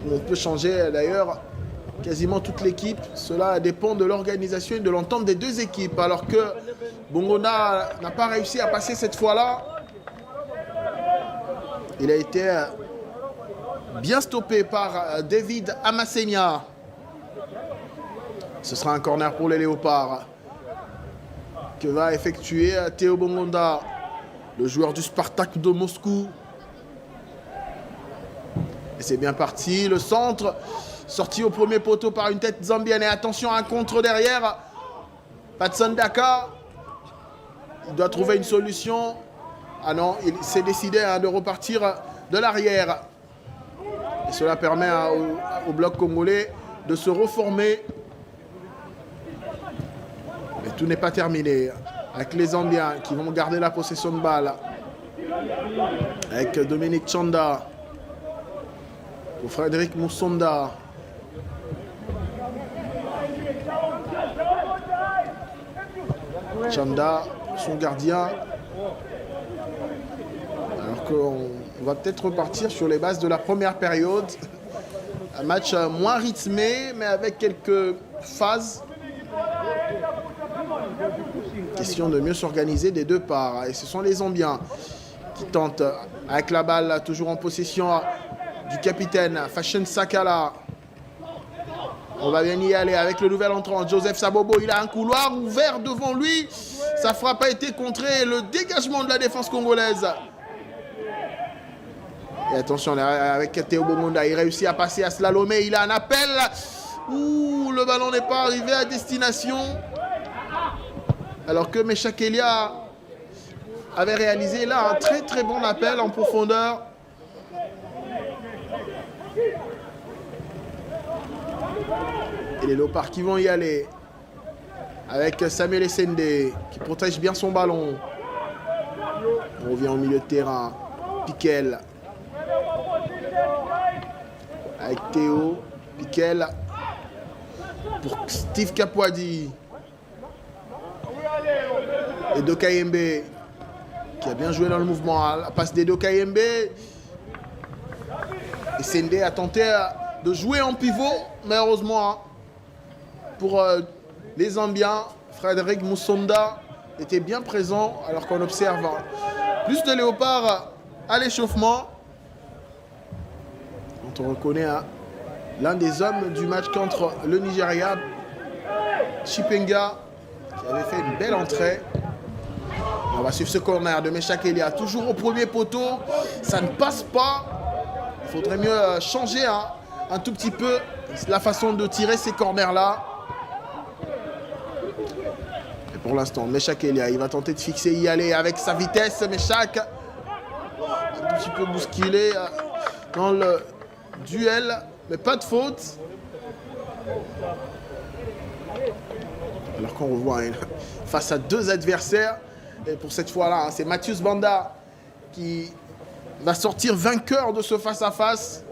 On peut changer d'ailleurs quasiment toute l'équipe. Cela dépend de l'organisation et de l'entente des deux équipes. Alors que Bongona n'a pas réussi à passer cette fois-là. Il a été bien stoppé par David Amasenia. Ce sera un corner pour les Léopards que va effectuer Théo Bongonda, le joueur du Spartak de Moscou. Et c'est bien parti, le centre, sorti au premier poteau par une tête zambienne. Et attention, un contre derrière. Patson Daka, il doit trouver une solution. Ah non, il s'est décidé de repartir de l'arrière. Et cela permet au bloc congolais de se reformer. Mais tout n'est pas terminé. Avec les Zambiens qui vont garder la possession de balle. Avec Dominique Chanda. Pour Frédéric Moussonda. Chanda, son gardien. Alors qu'on va peut-être repartir sur les bases de la première période. Un match moins rythmé, mais avec quelques phases. Question de mieux s'organiser des deux parts. Et ce sont les Zambiens qui tentent, avec la balle toujours en possession du capitaine Fashion Sakala. On va bien y aller avec le nouvel entrant, Joseph Sabobo. Il a un couloir ouvert devant lui. Sa frappe a été contrée. Le dégagement de la défense congolaise. Et attention, avec Théo Bongonda, il réussit à passer à slalomer. Il a un appel. Ouh, le ballon n'est pas arrivé à destination. Alors que Meshak Elia avait réalisé là un très très bon appel en profondeur. Et les Léopards qui vont y aller. Avec Samuel Essende qui protège bien son ballon. On revient au milieu de terrain. Piquel. Avec Théo. Piquel. Pour Steve Kapwadi. Et Dokayembe qui a bien joué dans le mouvement. La passe des Dokayembe. Et Sende a tenté de jouer en pivot. Mais heureusement, pour les Zambiens, Frédéric Moussonda était bien présent. Alors qu'on observe plus de Léopards à l'échauffement. Quand on reconnaît l'un des hommes du match contre le Nigeria, Chipenga, qui avait fait une belle entrée. On va suivre ce corner de Meshak Elia. Toujours au premier poteau. Ça ne passe pas. Il faudrait mieux changer un tout petit peu la façon de tirer ces corners-là. Et pour l'instant, Meshak Elia, il va tenter de fixer, y aller avec sa vitesse. Meshak, un tout petit peu bousculé dans le duel, mais pas de faute. Alors qu'on revoit face à deux adversaires. Et pour cette fois-là, c'est Mathius Banda qui va sortir vainqueur de ce face-à-face.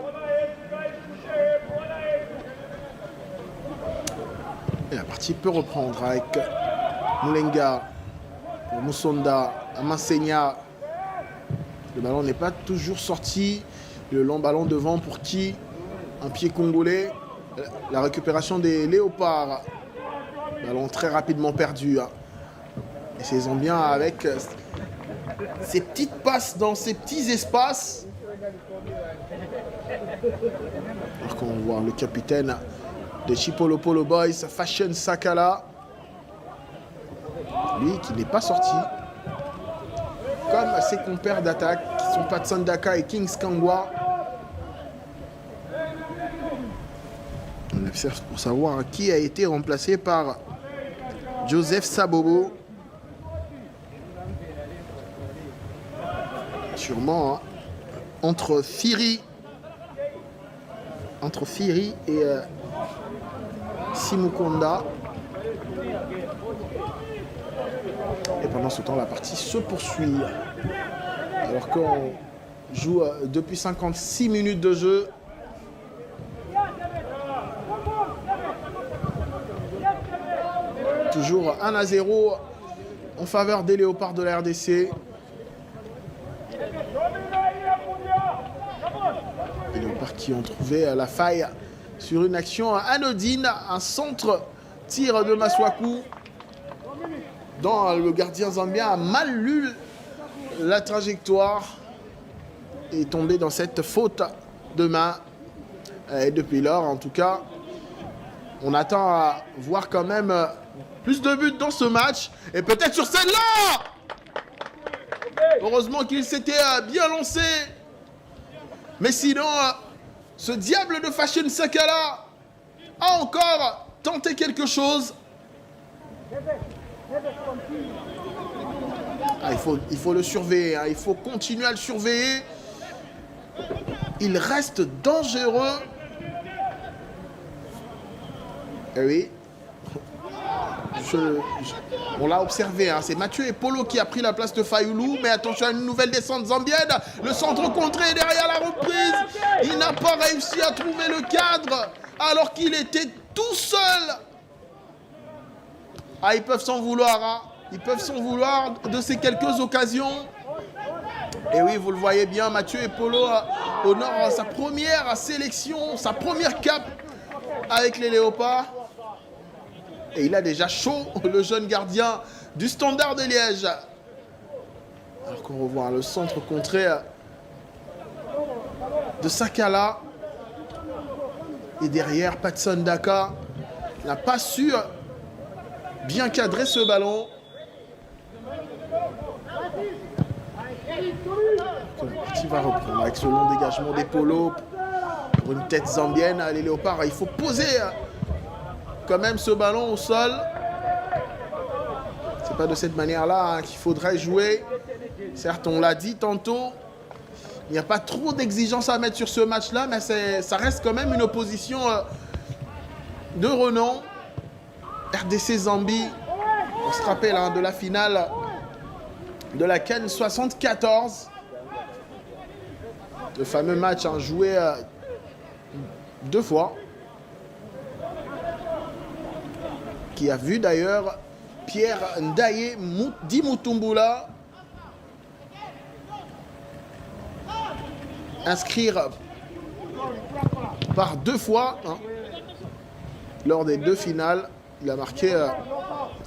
Et la partie peut reprendre avec Moulenga, Moussonda, Amansenia. Le ballon n'est pas toujours sorti. Le long ballon devant pour qui? Un pied congolais. La récupération des Léopards. Ballon très rapidement perdu. Et ces Zambiens avec ces petites passes dans ces petits espaces. Alors qu'on voit le capitaine des Chipolo Polo Boys, Fashion Sakala. Lui qui n'est pas sorti. Comme ses compères d'attaque qui sont Patson Daka et Kings Kangwa. On observe pour savoir qui a été remplacé par Joseph Sabobo. Sûrement hein, entre Firi et Simukonda. Et pendant ce temps, la partie se poursuit. Alors qu'on joue depuis 56 minutes de jeu. Toujours 1-0 en faveur des Léopards de la RDC. Les Léopards qui ont trouvé la faille sur une action anodine, un centre tir de Maswaku, dont le gardien zambien a mal lu la trajectoire et est tombé dans cette faute de main. Et depuis lors, en tout cas, on attend à voir quand même plus de buts dans ce match. Et peut-être sur celle-là! Heureusement qu'il s'était bien lancé. Mais sinon, ce diable de Fashion Sakala a encore tenté quelque chose. Ah, il faut le surveiller, hein. Il faut continuer à le surveiller. Il reste dangereux. Eh oui. On l'a observé, hein. C'est Mathieu Epolo qui a pris la place de Fayoulou. Mais attention à une nouvelle descente zambienne. Le centre contré derrière la reprise. Il n'a pas réussi à trouver le cadre alors qu'il était tout seul. Ah, ils peuvent s'en vouloir, hein. Ils peuvent s'en vouloir de ces quelques occasions. Et oui, vous le voyez bien, Mathieu Epolo honore sa première sélection, sa première cape avec les Léopards. Et il a déjà chaud, le jeune gardien du Standard de Liège. Alors qu'on revoit le centre contré de Sakala. Et derrière, Patson Daka n'a pas su bien cadrer ce ballon. La partie va reprendre avec ce long dégagement d'Epolo pour une tête zambienne. Les Léopards, il faut poser quand même ce ballon au sol. C'est pas de cette manière-là qu'il faudrait jouer. Certes, on l'a dit tantôt, il n'y a pas trop d'exigences à mettre sur ce match-là, mais ça reste quand même une opposition de renom. RDC Zambie, on se rappelle hein, de la finale de la CAN 74. Le fameux match hein, joué 2 fois. Qui a vu d'ailleurs Pierre Ndaye Dimutumbula inscrire par 2 fois hein, lors des 2 finales. Il a marqué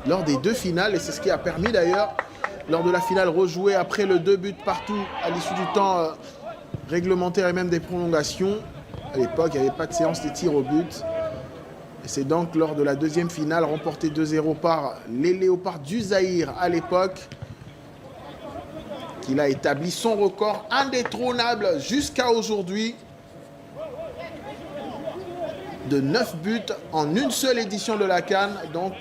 lors des 2 finales et c'est ce qui a permis d'ailleurs lors de la finale rejouée après le 2 buts partout à l'issue du temps réglementaire et même des prolongations. À l'époque, il n'y avait pas de séance de tir au but. Et c'est donc lors de la 2e finale remportée 2-0 par les Léopards du Zaïre à l'époque qu'il a établi son record indétrônable jusqu'à aujourd'hui de 9 buts en une seule édition de la CAN. Donc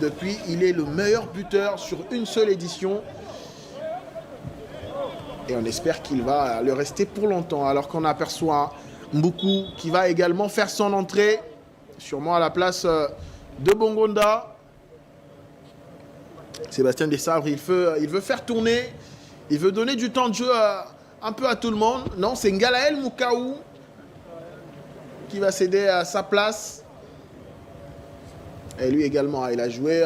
depuis, il est le meilleur buteur sur une seule édition. Et on espère qu'il va le rester pour longtemps. Alors qu'on aperçoit Mboukou qui va également faire son entrée. Sûrement à la place de Bongonda. Sébastien Desabre, il veut faire tourner. Il veut donner du temps de jeu un peu à tout le monde. Non, c'est Ngalael Moukaou qui va céder à sa place. Et lui également, il a joué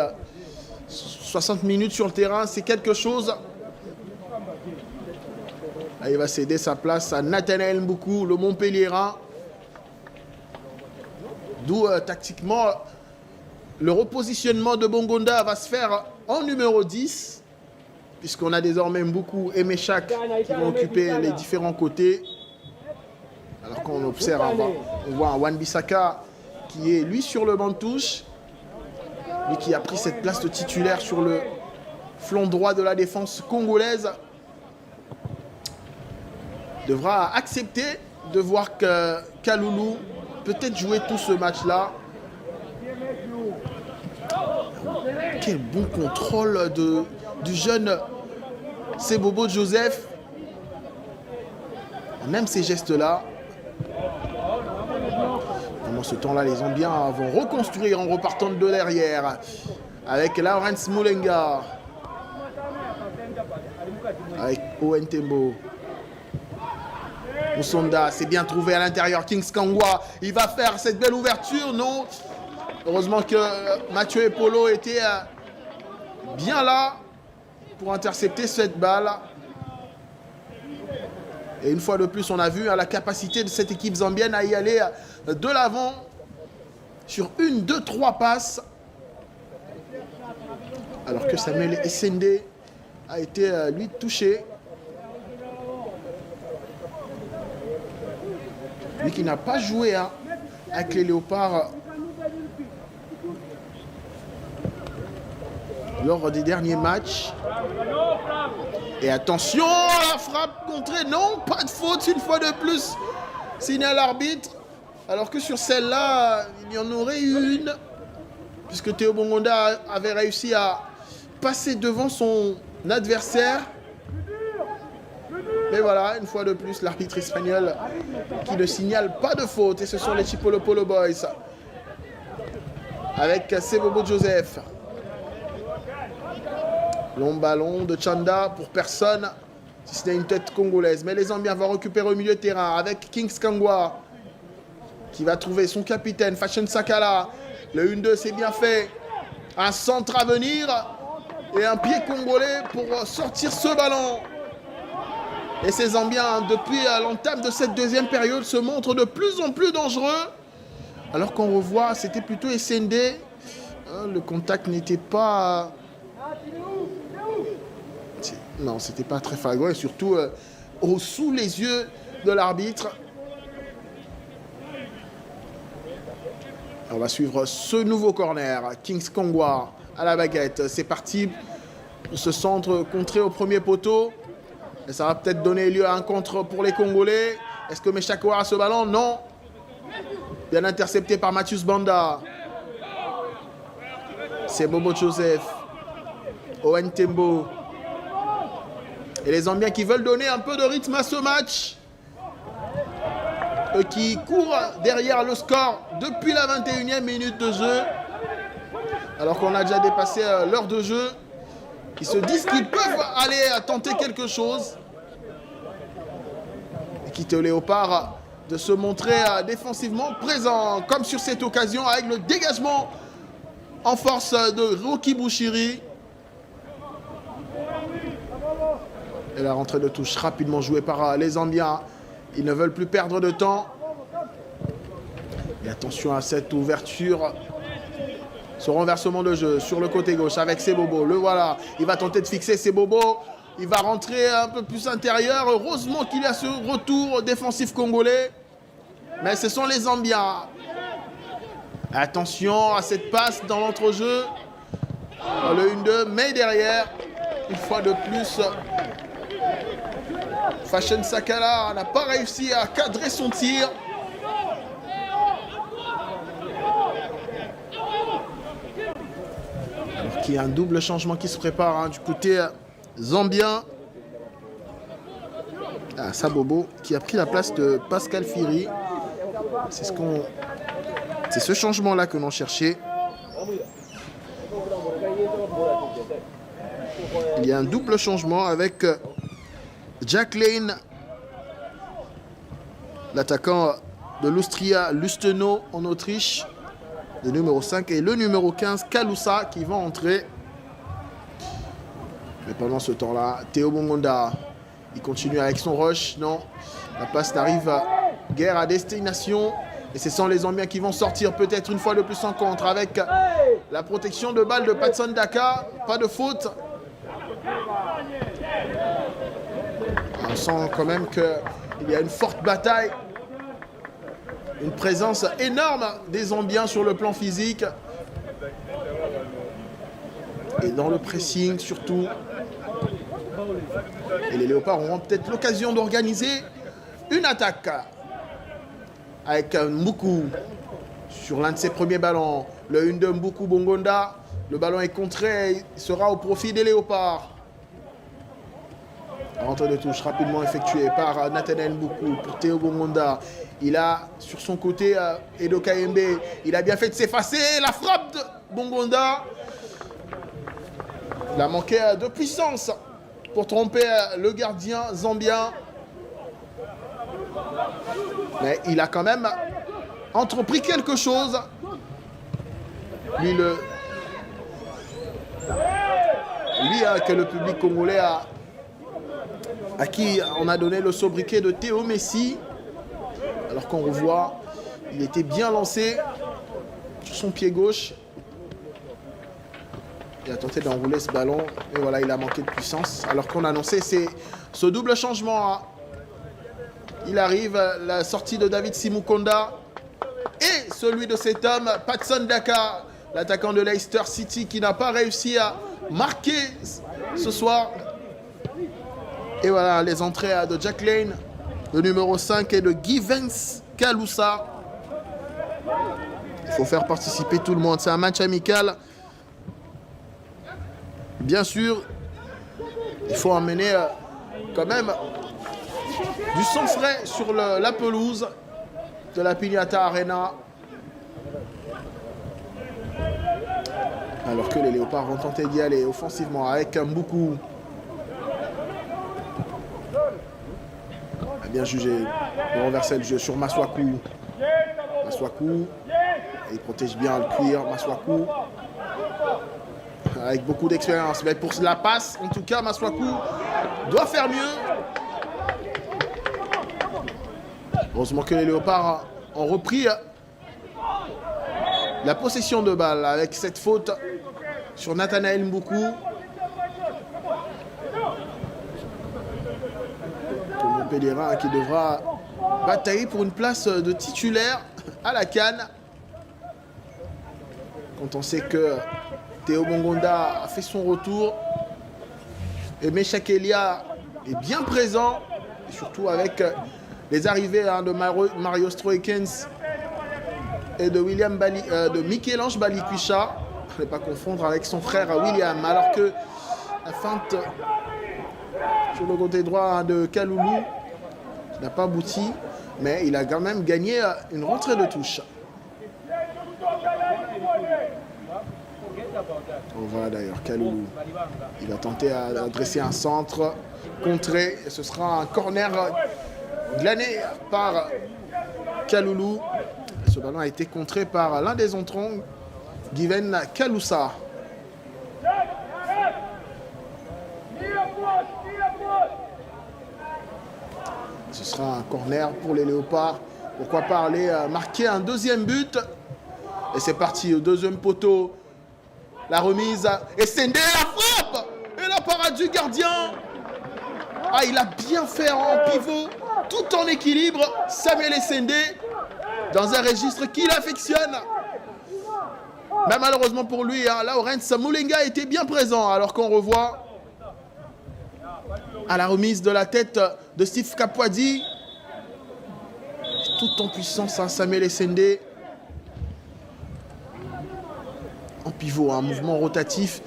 60 minutes sur le terrain. C'est quelque chose. Il va céder sa place à Nathanaël Mboukou, le Montpellierin. D'où, tactiquement, le repositionnement de Bongonda va se faire en numéro 10, puisqu'on a désormais Mboukou et Meshak qui vont occuper les différents côtés. Alors qu'on observe, on voit un Wan-Bissaka qui est, lui, sur le banc de touche. Lui qui a pris cette place de titulaire sur le flanc droit de la défense congolaise. Devra accepter de voir que Kaloulou peut-être jouer tout ce match-là. Quel bon contrôle du jeune Sebobo Joseph. Même ces gestes-là. Pendant ce temps-là, les Zambiens vont reconstruire en repartant de derrière. Avec Lawrence Mulenga. Avec Owen Tembo. Musonda s'est bien trouvé à l'intérieur. Kings Kangwa, il va faire cette belle ouverture. Non. Heureusement que Mathieu Epolo était bien là pour intercepter cette balle. Et une fois de plus, on a vu la capacité de cette équipe zambienne à y aller de l'avant sur 1, 2, 3 passes. Alors que Samuel Essende a été, lui, touché. Lui qui n'a pas joué avec les Léopards lors des derniers matchs. Et attention, la frappe contrée, non, pas de faute une fois de plus, signale l'arbitre. Alors que sur celle-là, il y en aurait eu une, puisque Théo Bongonda avait réussi à passer devant son adversaire. Mais voilà, une fois de plus, l'arbitre espagnol qui ne signale pas de faute. Et ce sont les Chipolo Polo Boys avec Sebobo Joseph. Long ballon de Chanda pour personne, si ce n'est une tête congolaise. Mais les Zambiens vont récupérer au milieu de terrain avec Kings Kangwa qui va trouver son capitaine, Fashion Sakala. Le 1-2, c'est bien fait. Un centre à venir et un pied congolais pour sortir ce ballon. Et ces Zambiens, depuis l'entame de cette deuxième période, se montrent de plus en plus dangereux. Alors qu'on revoit, c'était plutôt Essende. Le contact n'était pas... Non, c'était pas très flagrant et surtout sous les yeux de l'arbitre. On va suivre ce nouveau corner. Kings Kangwa à la baguette. C'est parti. Ce centre contré au premier poteau. Et ça va peut-être donner lieu à un contre pour les Congolais. Est-ce que Meshakoa a ce ballon? Non. Bien intercepté par Mathius Banda. C'est Bobo Joseph. Owen Tembo. Et les Zambiens qui veulent donner un peu de rythme à ce match. Eux qui courent derrière le score depuis la 21e minute de jeu. Alors qu'on a déjà dépassé l'heure de jeu. Ils se disent qu'ils peuvent aller tenter quelque chose. Et quitter au Léopard de se montrer défensivement présent. Comme sur cette occasion avec le dégagement en force de Rocky Bouchiri. Et la rentrée de touche rapidement jouée par les Zambiens. Ils ne veulent plus perdre de temps. Et attention à cette ouverture. Ce renversement de jeu sur le côté gauche avec Sebobo. Le voilà. Il va tenter de fixer Sebobo. Il va rentrer un peu plus intérieur. Heureusement qu'il y a ce retour défensif congolais. Mais ce sont les Zambiens. Attention à cette passe dans l'entrejeu. Le 1-2. Mais derrière, une fois de plus... Fashion Sakala n'a pas réussi à cadrer son tir. Alors qu'il y a un double changement qui se prépare du côté zambien. Sabobo qui a pris la place de Pascal Firi. C'est ce changement-là que l'on cherchait. Il y a un double changement avec Jack Lane, l'attaquant de l'Austria Lustenau en Autriche, le numéro 5, et le numéro 15, Kaloussa, qui vont entrer. Mais pendant ce temps-là, Théo Bongonda, il continue avec son rush. Non, la passe n'arrive guère à destination. Et ce sont les Zambiens qui vont sortir peut-être une fois de plus en contre avec la protection de balle de Patson Daka. Pas de faute. On sent quand même qu'il y a une forte bataille, une présence énorme des Zambiens sur le plan physique et dans le pressing surtout. Et les Léopards auront peut-être l'occasion d'organiser une attaque avec Mbuku sur l'un de ses premiers ballons. Le 1 de Mbuku Bongonda Le ballon est contré, il sera au profit des Léopards. Rentrée de touche rapidement effectuée par Nathaniel Mboukou pour Théo Bongonda. Il a sur son côté Edo Kayembe. Il a bien fait de s'effacer. La frappe de Bongonda. Il a manqué de puissance pour tromper le gardien zambien. Mais il a quand même entrepris quelque chose. Lui, que le public congolais à qui on a donné le sobriquet de Théo Messi. Alors qu'on revoit, il était bien lancé sur son pied gauche. Il a tenté d'enrouler ce ballon et voilà, il a manqué de puissance. Alors qu'on annonçait ce double changement. Il arrive, la sortie de David Simukonda et celui de cet homme, Patson Daka, l'attaquant de Leicester City qui n'a pas réussi à marquer ce soir. Et voilà, les entrées de Jack Lane, le numéro 5 et de Givens Kalousa. Il faut faire participer tout le monde. C'est un match amical. Bien sûr, il faut emmener quand même du sang frais sur la pelouse de la Pignata Arena. Alors que les Léopards vont tenter d'y aller offensivement avec Mboukou. A bien jugé de renverser le jeu sur Maswaku. Maswaku, il protège bien le cuir. Maswaku, avec beaucoup d'expérience. Mais pour la passe, en tout cas, Maswaku doit faire mieux. Heureusement que les Léopards ont repris la possession de balle avec cette faute sur Nathanaël Mboukou. Thomas Pélérin qui devra batailler pour une place de titulaire à la CAN. Quand on sait que Théo Bongonda a fait son retour et Meshak Elia est bien présent, et surtout avec les arrivées de Mario Stroikens et de de Michel-Ange Balikwisha. Il ne faut pas confondre avec son frère William, alors que la feinte sur le côté droit de Kaloulou n'a pas abouti, mais il a quand même gagné une rentrée de touche. On voit d'ailleurs Kaloulou. Il va tenter d'adresser un centre contré, et ce sera un corner glané par Kaloulou. Ce ballon a été contré par l'un des entrants, Given Kalousa. Ce sera un corner pour les Léopards. Pourquoi pas aller marquer un deuxième but. Et c'est parti au deuxième poteau. La remise. Et Sendé, la frappe. Et la parade du gardien. Ah, il a bien fait en pivot, tout en équilibre. Samuel Essendé, dans un registre qu'il affectionne. Mais malheureusement pour lui, Lawrence Moulenga était bien présent, alors qu'on revoit à la remise de la tête de Steve Kapwadi. Tout en puissance, Samuel Essendé. En pivot, un mouvement rotatif.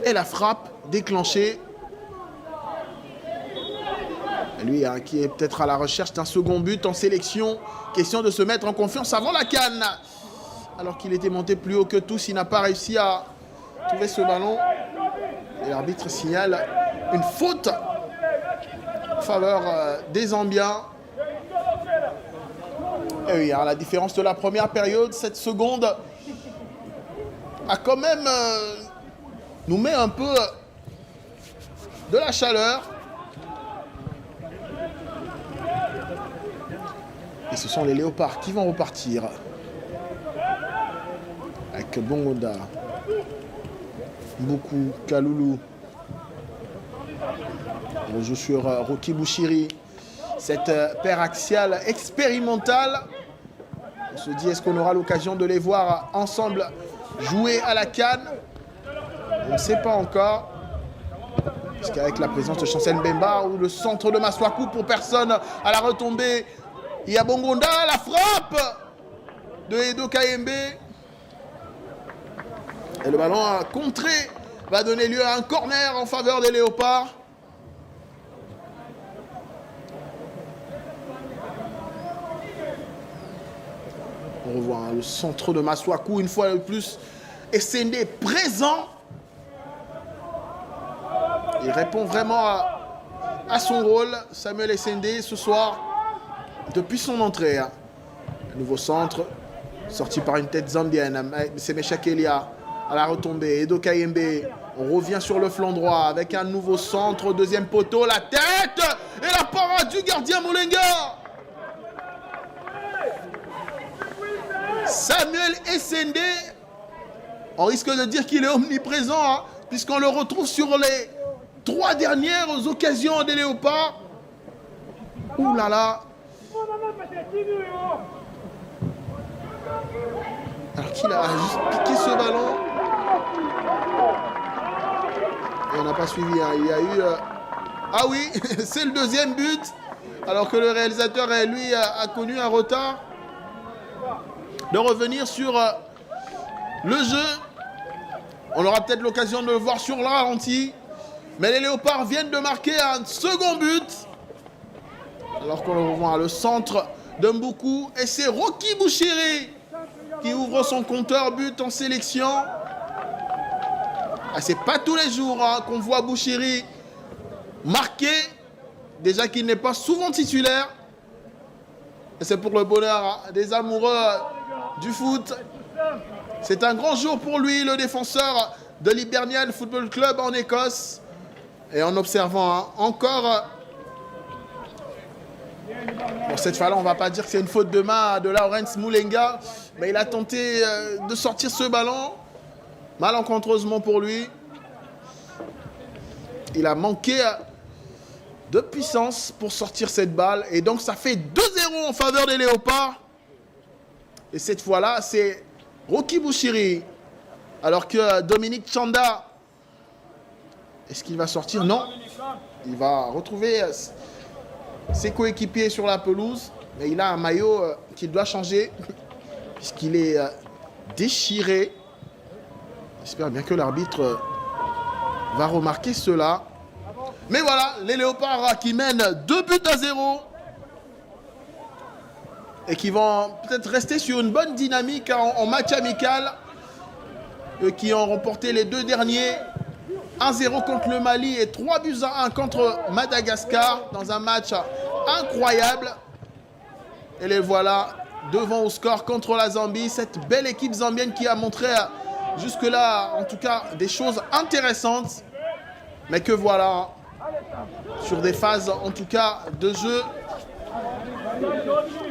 Et la frappe déclenchée. Lui qui est peut-être à la recherche d'un second but en sélection. Question de se mettre en confiance avant la CAN. Alors qu'il était monté plus haut que tous, il n'a pas réussi à trouver ce ballon. Et l'arbitre signale une faute en faveur des Zambiens. Et oui, à la différence de la première période, cette seconde a quand même nous met un peu de la chaleur. Et ce sont les Léopards qui vont repartir. Avec Bongonda, Mboukou, Kaloulou. On joue sur Rocky Bouchiri. Cette paire axiale expérimentale. On se dit, est-ce qu'on aura l'occasion de les voir ensemble jouer à la CAN? On ne sait pas encore. Parce qu'avec la présence de Chancel Mbemba ou le centre de Maswaku pour personne à la retombée, il y a Bongonda, la frappe de Edo Kayembe. Et le ballon contré va donner lieu à un corner en faveur des Léopards. On revoit le centre de Masuaku une fois de plus. Et Sende présent. Il répond vraiment à son rôle, Samuel Essende, ce soir, depuis son entrée. Un nouveau centre, sorti par une tête zambienne. C'est Meshakelia à la retombée. Edo Kayembe, on revient sur le flanc droit avec un nouveau centre, deuxième poteau, la tête et la parade du gardien Moulenga. Samuel Essende, on risque de dire qu'il est omniprésent, hein, puisqu'on le retrouve sur les 3 dernières occasions des Léopards. Ouh là là. Alors qu'il a juste piqué ce ballon. Et on n'a pas suivi. Hein. Il y a eu... Ah oui, c'est le deuxième but. Alors que le réalisateur, lui, a connu un retard. De revenir sur le jeu. On aura peut-être l'occasion de le voir sur le ralenti. Mais les Léopards viennent de marquer un second but. Alors qu'on le revoit le centre de Mboukou. Et c'est Rocky Bouchiri qui ouvre son compteur but en sélection. Ah, c'est pas tous les jours hein, qu'on voit Bouchiri marquer. Déjà qu'il n'est pas souvent titulaire. Et c'est pour le bonheur hein, des amoureux du foot. C'est un grand jour pour lui, le défenseur de l'Hibernian Football Club en Écosse. Et en observant hein, encore... Bon, cette fois-là, on ne va pas dire que c'est une faute de main de Lawrence Moulenga. Mais il a tenté de sortir ce ballon. Malencontreusement pour lui. Il a manqué de puissance pour sortir cette balle. Et donc, ça fait 2-0 en faveur des Léopards. Et cette fois-là, c'est Rocky Bouchiri. Alors que Dominique Chanda... Est-ce qu'il va sortir? Non. Il va retrouver ses coéquipiers sur la pelouse. Mais il a un maillot qu'il doit changer. Puisqu'il est déchiré. J'espère bien que l'arbitre va remarquer cela. Mais voilà, les Léopards qui mènent 2-0. Et qui vont peut-être rester sur une bonne dynamique en match amical. Eux qui ont remporté les 2 derniers. 1-0 contre le Mali et 3-1 contre Madagascar dans un match incroyable. Et les voilà devant au score contre la Zambie. Cette belle équipe zambienne qui a montré jusque-là, en tout cas, des choses intéressantes. Mais que voilà, sur des phases, en tout cas, de jeu,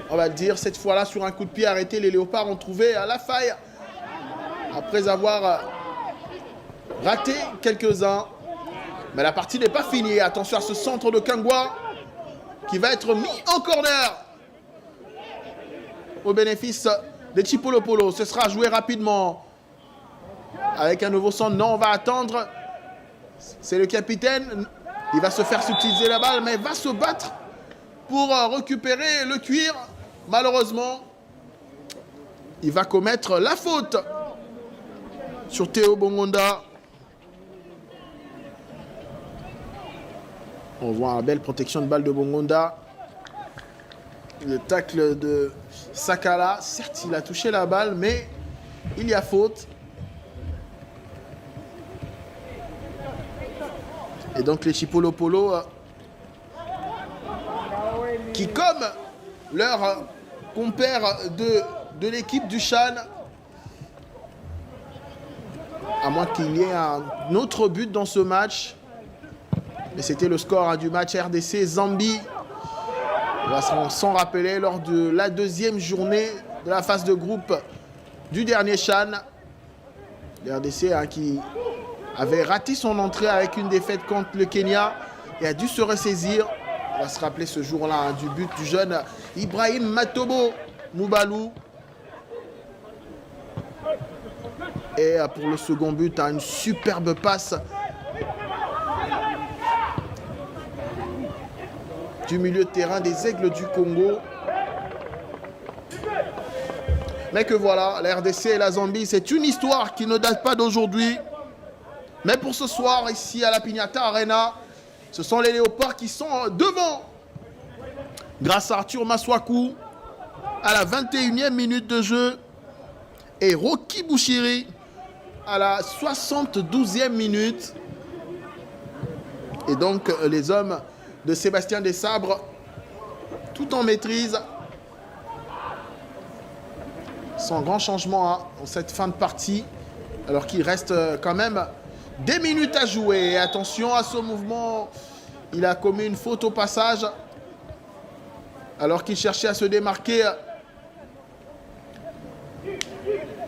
on va le dire, cette fois-là, sur un coup de pied arrêté, les Léopards ont trouvé la faille. Après avoir... raté quelques-uns. Mais la partie n'est pas finie. Attention à ce centre de Kangwa qui va être mis en corner au bénéfice des Chipolopolo. Ce sera joué rapidement avec un nouveau centre. Non, on va attendre. C'est le capitaine. Il va se faire subtiliser la balle, mais va se battre pour récupérer le cuir. Malheureusement, il va commettre la faute sur Théo Bongonda. On voit la belle protection de balle de Bongonda. Le tacle de Sakala. Certes, il a touché la balle, mais il y a faute. Et donc les Chipolopolo, qui comme leur compère de l'équipe du Chan, à moins qu'il y ait un autre but dans ce match, mais c'était le score du match RDC-Zambie. On va s'en rappeler lors de la 2e journée de la phase de groupe du dernier Chan. Le RDC qui avait raté son entrée avec une défaite contre le Kenya et a dû se ressaisir. On va se rappeler ce jour-là du but du jeune Ibrahim Matobo Moubalou. Et pour le second but, une superbe passe du milieu de terrain des Aigles du Congo. Mais que voilà, la RDC et la Zambie, c'est une histoire qui ne date pas d'aujourd'hui. Mais pour ce soir, ici à la Pignata Arena, ce sont les Léopards qui sont devant. Grâce à Arthur Maswaku, à la 21e minute de jeu. Et Rocky Bouchiri, à la 72e minute. Et donc, les hommes de Sébastien Desabres, tout en maîtrise, sans grand changement en cette fin de partie, alors qu'il reste quand même des minutes à jouer. Et attention à ce mouvement, il a commis une faute au passage, alors qu'il cherchait à se démarquer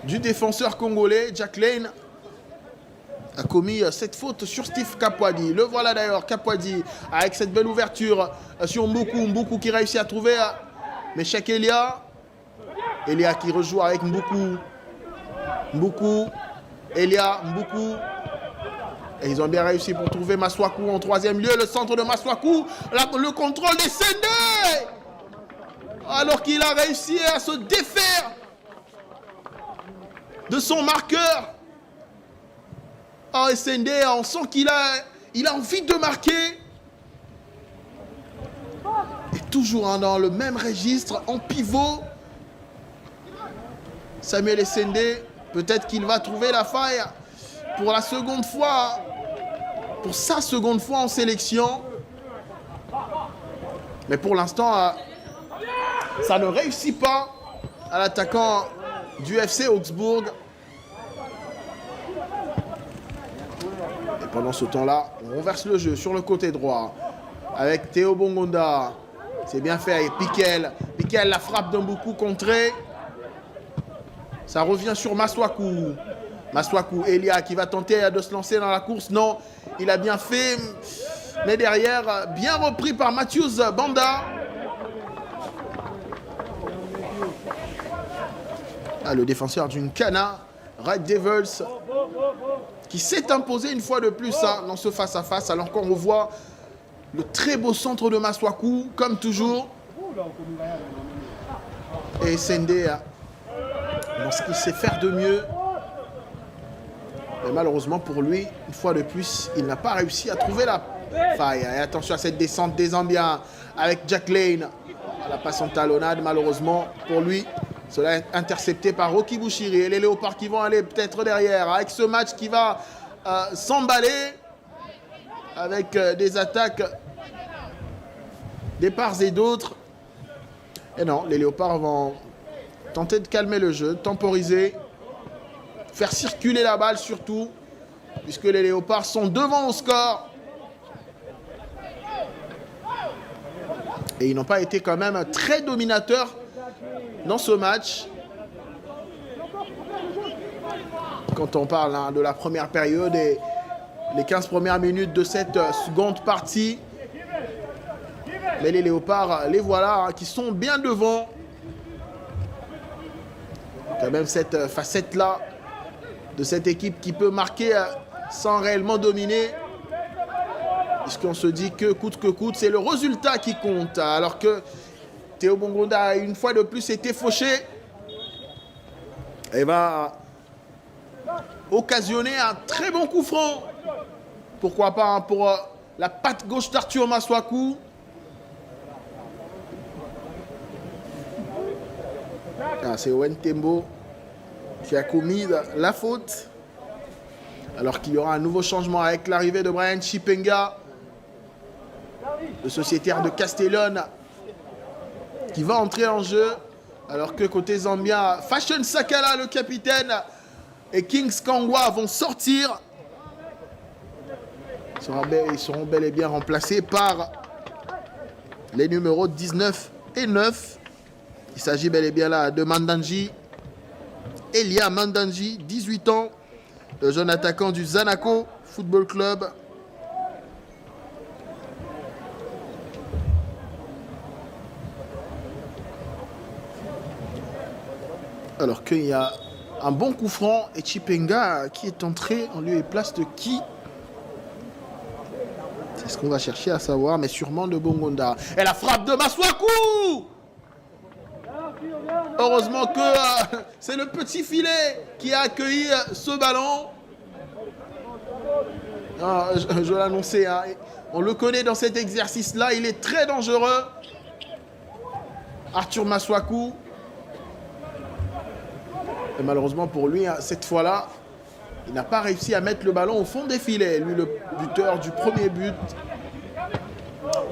du défenseur congolais. Jack Lane a commis cette faute sur Steve Kapwadi. Le voilà d'ailleurs, Kapwadi, avec cette belle ouverture sur Mboukou. Mboukou qui réussit à trouver Meshek Elia. Elia qui rejoue avec Mboukou. Mboukou, Elia, Mboukou. Et ils ont bien réussi pour trouver Maswaku en troisième lieu. Le centre de Maswaku, le contrôle des Sendé. Alors qu'il a réussi à se défaire de son marqueur. Oh, Sendé, on sent qu'il a envie de marquer. Et toujours dans le même registre, en pivot. Samuel Essendé, peut-être qu'il va trouver la faille pour la seconde fois, pour sa seconde fois en sélection. Mais pour l'instant, ça ne réussit pas à l'attaquant du FC Augsbourg. Et pendant ce temps-là, on renverse le jeu sur le côté droit avec Théo Bongonda. C'est bien fait avec Piquel. Piquel, la frappe d'un beaucoup contré. Ça revient sur Maswaku. Maswaku, Elia qui va tenter de se lancer dans la course. Non, il a bien fait. Mais derrière, bien repris par Mathius Banda. Ah, le défenseur d'une Cana, Red Devils, qui s'est imposé une fois de plus dans ce face-à-face. Alors qu'on revoit le très beau centre de Maswaku, comme toujours. Et Sendé dans ce qu'il sait faire de mieux. Mais malheureusement pour lui, une fois de plus, il n'a pas réussi à trouver la faille. Et attention à cette descente des Zambiens avec Jack Lane. La passe en talonnade, malheureusement pour lui. Cela est intercepté par Rocky Bouchiri. Et les Léopards qui vont aller peut-être derrière. Avec ce match qui va s'emballer. Avec des attaques des parts et d'autres. Et non, les Léopards vont tenter de calmer le jeu, temporiser, faire circuler la balle surtout, puisque les Léopards sont devant au score. Et ils n'ont pas été quand même très dominateurs dans ce match. Quand on parle de la première période et les 15 premières minutes de cette seconde partie. Mais les Léopards, les voilà, qui sont bien devant. Quand même cette facette-là de cette équipe qui peut marquer sans réellement dominer. Puisqu'on se dit que coûte, c'est le résultat qui compte. Alors que Théo Bongonda, une fois de plus, été fauché. Et va occasionner un très bon coup franc. Pourquoi pas pour la patte gauche d'Arthur Maswaku. C'est Owen Tembo qui a commis la faute. Alors qu'il y aura un nouveau changement avec l'arrivée de Brian Chipenga, le sociétaire de Castellón, qui va entrer en jeu. Alors que côté zambien, Fashion Sakala, le capitaine, et Kings Kangwa vont sortir. Ils seront bel et bien remplacés par les numéros 19 et 9. Il s'agit bel et bien là de Mandanji. Elia Mandanji, 18 ans, le jeune attaquant du Zanaco Football Club. Alors qu'il y a un bon coup franc et Chipenga qui est entré en lieu et place de qui? C'est ce qu'on va chercher à savoir, mais sûrement de Bongonda. Et la frappe de Maswaku! Heureusement que c'est le petit filet qui a accueilli ce ballon. Ah, je l'annonçais, hein. On le connaît dans cet exercice-là. Il est très dangereux. Arthur Masuaku. Et malheureusement pour lui, cette fois-là, il n'a pas réussi à mettre le ballon au fond des filets. Lui, le buteur du premier but.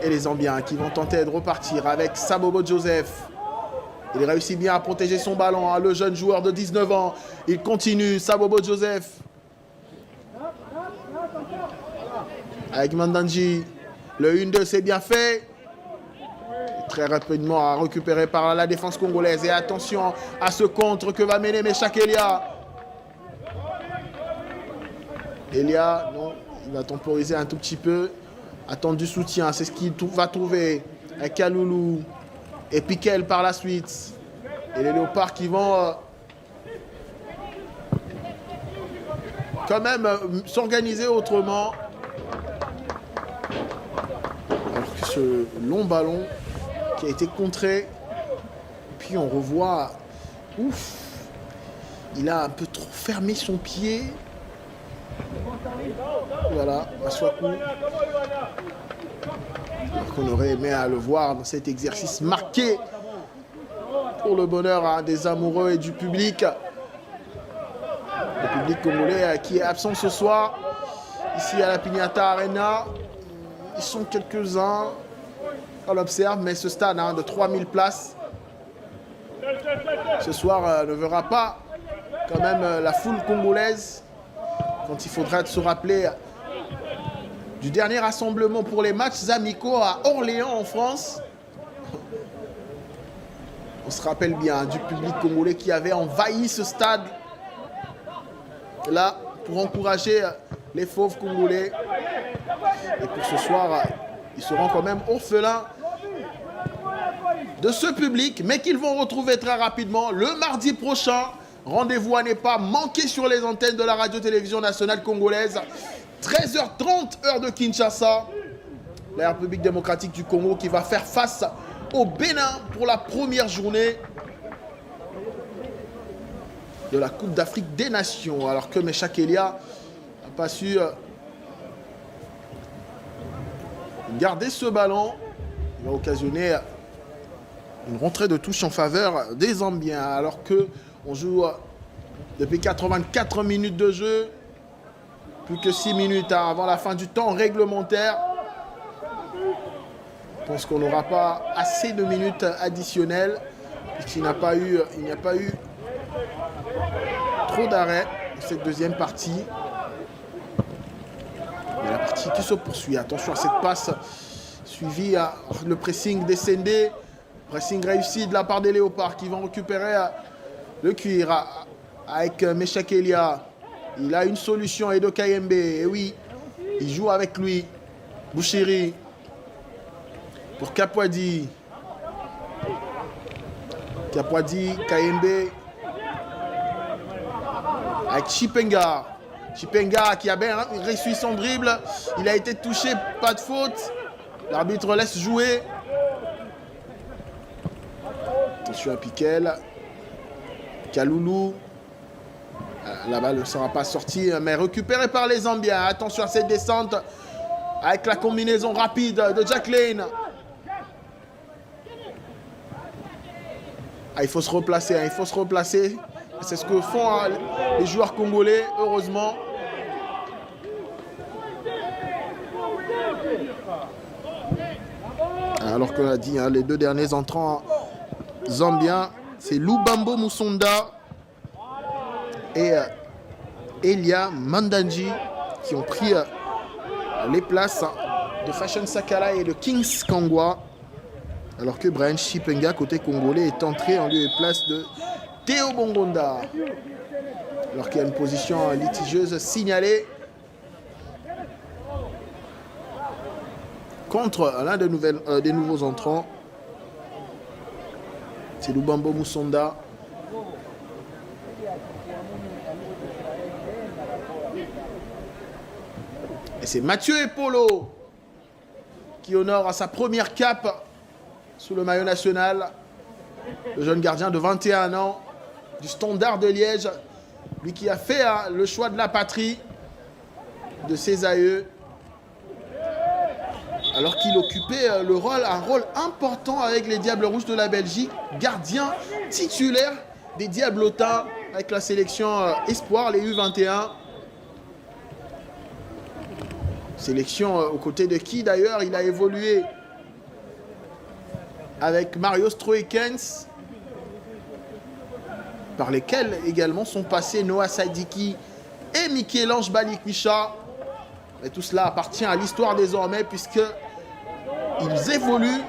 Et les Zambiens qui vont tenter de repartir avec Sabobo Joseph. Il réussit bien à protéger son ballon, hein, le jeune joueur de 19 ans. Il continue, Sabobo Joseph. Avec Mandanji. Le 1-2, c'est bien fait. Très rapidement récupéré par la défense congolaise. Et attention à ce contre que va mener Meshak Elia. Elia, non, il va temporiser un tout petit peu. Attendre du soutien, c'est ce qu'il va trouver avec Kaloulou et Piquel par la suite. Et les Léopards qui vont quand même s'organiser autrement. Alors que ce long ballon qui a été contré. Puis on revoit, ouf, il a un peu trop fermé son pied. Voilà, Masuaku. Alors qu'on aurait aimé à le voir dans cet exercice marqué pour le bonheur des amoureux et du public. Le public congolais qui est absent ce soir, ici à la Pignata Arena. Ils sont quelques-uns, on l'observe, mais ce stade de 3000 places, ce soir ne verra pas quand même la foule congolaise. Quand il faudra se rappeler du dernier rassemblement pour les matchs amicaux à Orléans en France. On se rappelle bien du public congolais qui avait envahi ce stade là pour encourager les fauves congolais. Et pour ce soir, ils seront quand même orphelins de ce public, mais qu'ils vont retrouver très rapidement le mardi prochain. Rendez-vous à ne pas manquer sur les antennes de la radio-télévision nationale congolaise. 13h30, heure de Kinshasa. La République démocratique du Congo qui va faire face au Bénin pour la première journée de la Coupe d'Afrique des Nations. Alors que Meshak Elia n'a pas su garder ce ballon. Il va occasionner une rentrée de touche en faveur des Zambiens. Alors que on joue depuis 84 minutes de jeu. Plus que 6 minutes avant la fin du temps réglementaire. Je pense qu'on n'aura pas assez de minutes additionnelles. Puisqu'il n'y a pas eu trop d'arrêts dans cette deuxième partie. Mais la partie qui se poursuit. Attention à cette passe suivie à le pressing descendé. Pressing réussi de la part des Léopards qui vont récupérer le cuir avec Meshak Elia. Il a une solution, Edo Kayembe. Et oui, il joue avec lui. Bouchiri. Pour Kapwadi. Kapwadi, Kayembe. Avec Chipenga. Chipenga qui a bien réussi son dribble. Il a été touché, pas de faute. L'arbitre laisse jouer. Attention à Piquel. Kaloulou. La balle ne sera pas sortie, mais récupérée par les Zambiens. Attention à cette descente avec la combinaison rapide de Jack Lane. Il faut se replacer, il faut se replacer. C'est ce que font les joueurs congolais, heureusement. Alors qu'on a dit, les deux derniers entrants zambiens, c'est Lubambo Musonda et Elia Mandanji qui ont pris les places de Fashion Sakala et de Kings Kangwa, alors que Brian Chipenga, côté congolais, est entré en lieu et place de Théo Bongonda, alors qu'il y a une position litigieuse signalée contre l'un des nouveaux entrants. C'est Lubambo Musonda. Et c'est Mathieu Epolo qui honore à sa première cape sous le maillot national. le jeune gardien de 21 ans du Standard de Liège, lui qui a fait le choix de la patrie, de ses aïeux, alors qu'il occupait un rôle important avec les Diables Rouges de la Belgique, gardien titulaire des Diablotins avec la sélection Espoir, les U21. Sélection aux côtés de qui d'ailleurs il a évolué avec Mario Stroikens, par lesquels également sont passés Noah Sadiki et Michel-Ange Balikwisha. Et tout cela appartient à l'histoire désormais puisqu'ils évoluent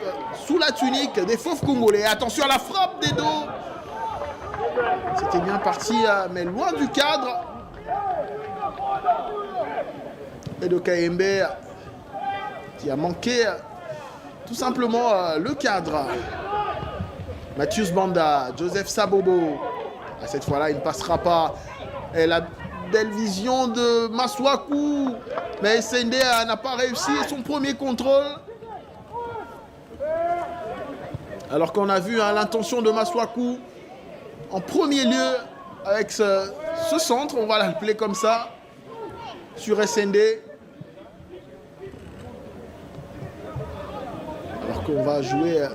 sous la tunique des Fauves Congolais. Attention à la frappe des dos. C'était bien parti, mais loin du cadre. Et de KMB qui a manqué tout simplement le cadre. Mathius Banda, Joseph Sabobo. Cette fois-là, il ne passera pas. Et la belle vision de Maswaku. Mais Sende n'a pas réussi son premier contrôle. Alors qu'on a vu l'intention de Maswaku en premier lieu avec ce centre, on va l'appeler comme ça, sur SND. Alors qu'on va jouer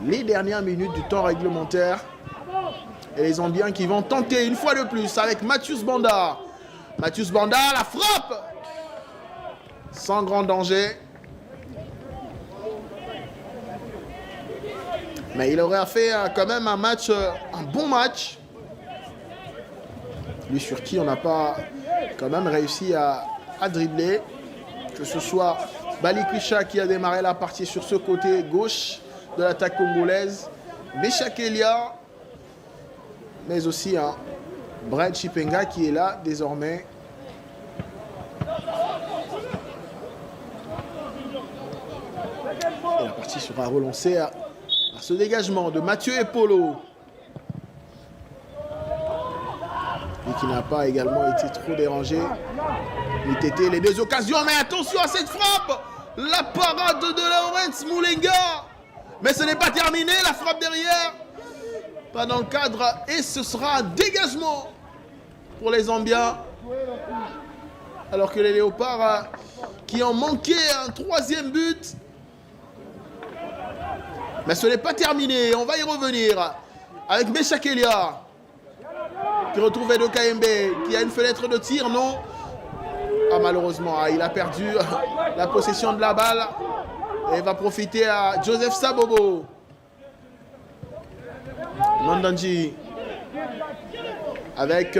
les dernières minutes du temps réglementaire. Et les Zambiens qui vont tenter une fois de plus avec Mathius Banda. Mathius Banda, la frappe sans grand danger. Mais il aurait fait quand même un bon match. Lui sur qui on n'a pas quand même réussi à dribbler. Que ce soit Balikwisha qui a démarré la partie sur ce côté gauche de l'attaque congolaise. Meshak Elia. Mais aussi Brian Chipenga qui est là désormais. Et la partie sera relancée à ce dégagement de Mathieu Epolo. Et qui n'a pas également été trop dérangé. Il était les deux occasions, mais attention à cette frappe. La parade de Lawrence Moulenga. Mais ce n'est pas terminé, la frappe derrière. Pas dans le cadre et ce sera un dégagement pour les Zambiens. Alors que les Léopards qui ont manqué un troisième but. Mais ce n'est pas terminé, on va y revenir avec Meshak Elia qui retrouve Edo KMB qui a une fenêtre de tir, non. Malheureusement, il a perdu la possession de la balle et va profiter à Joseph Sabobo. Mandanji avec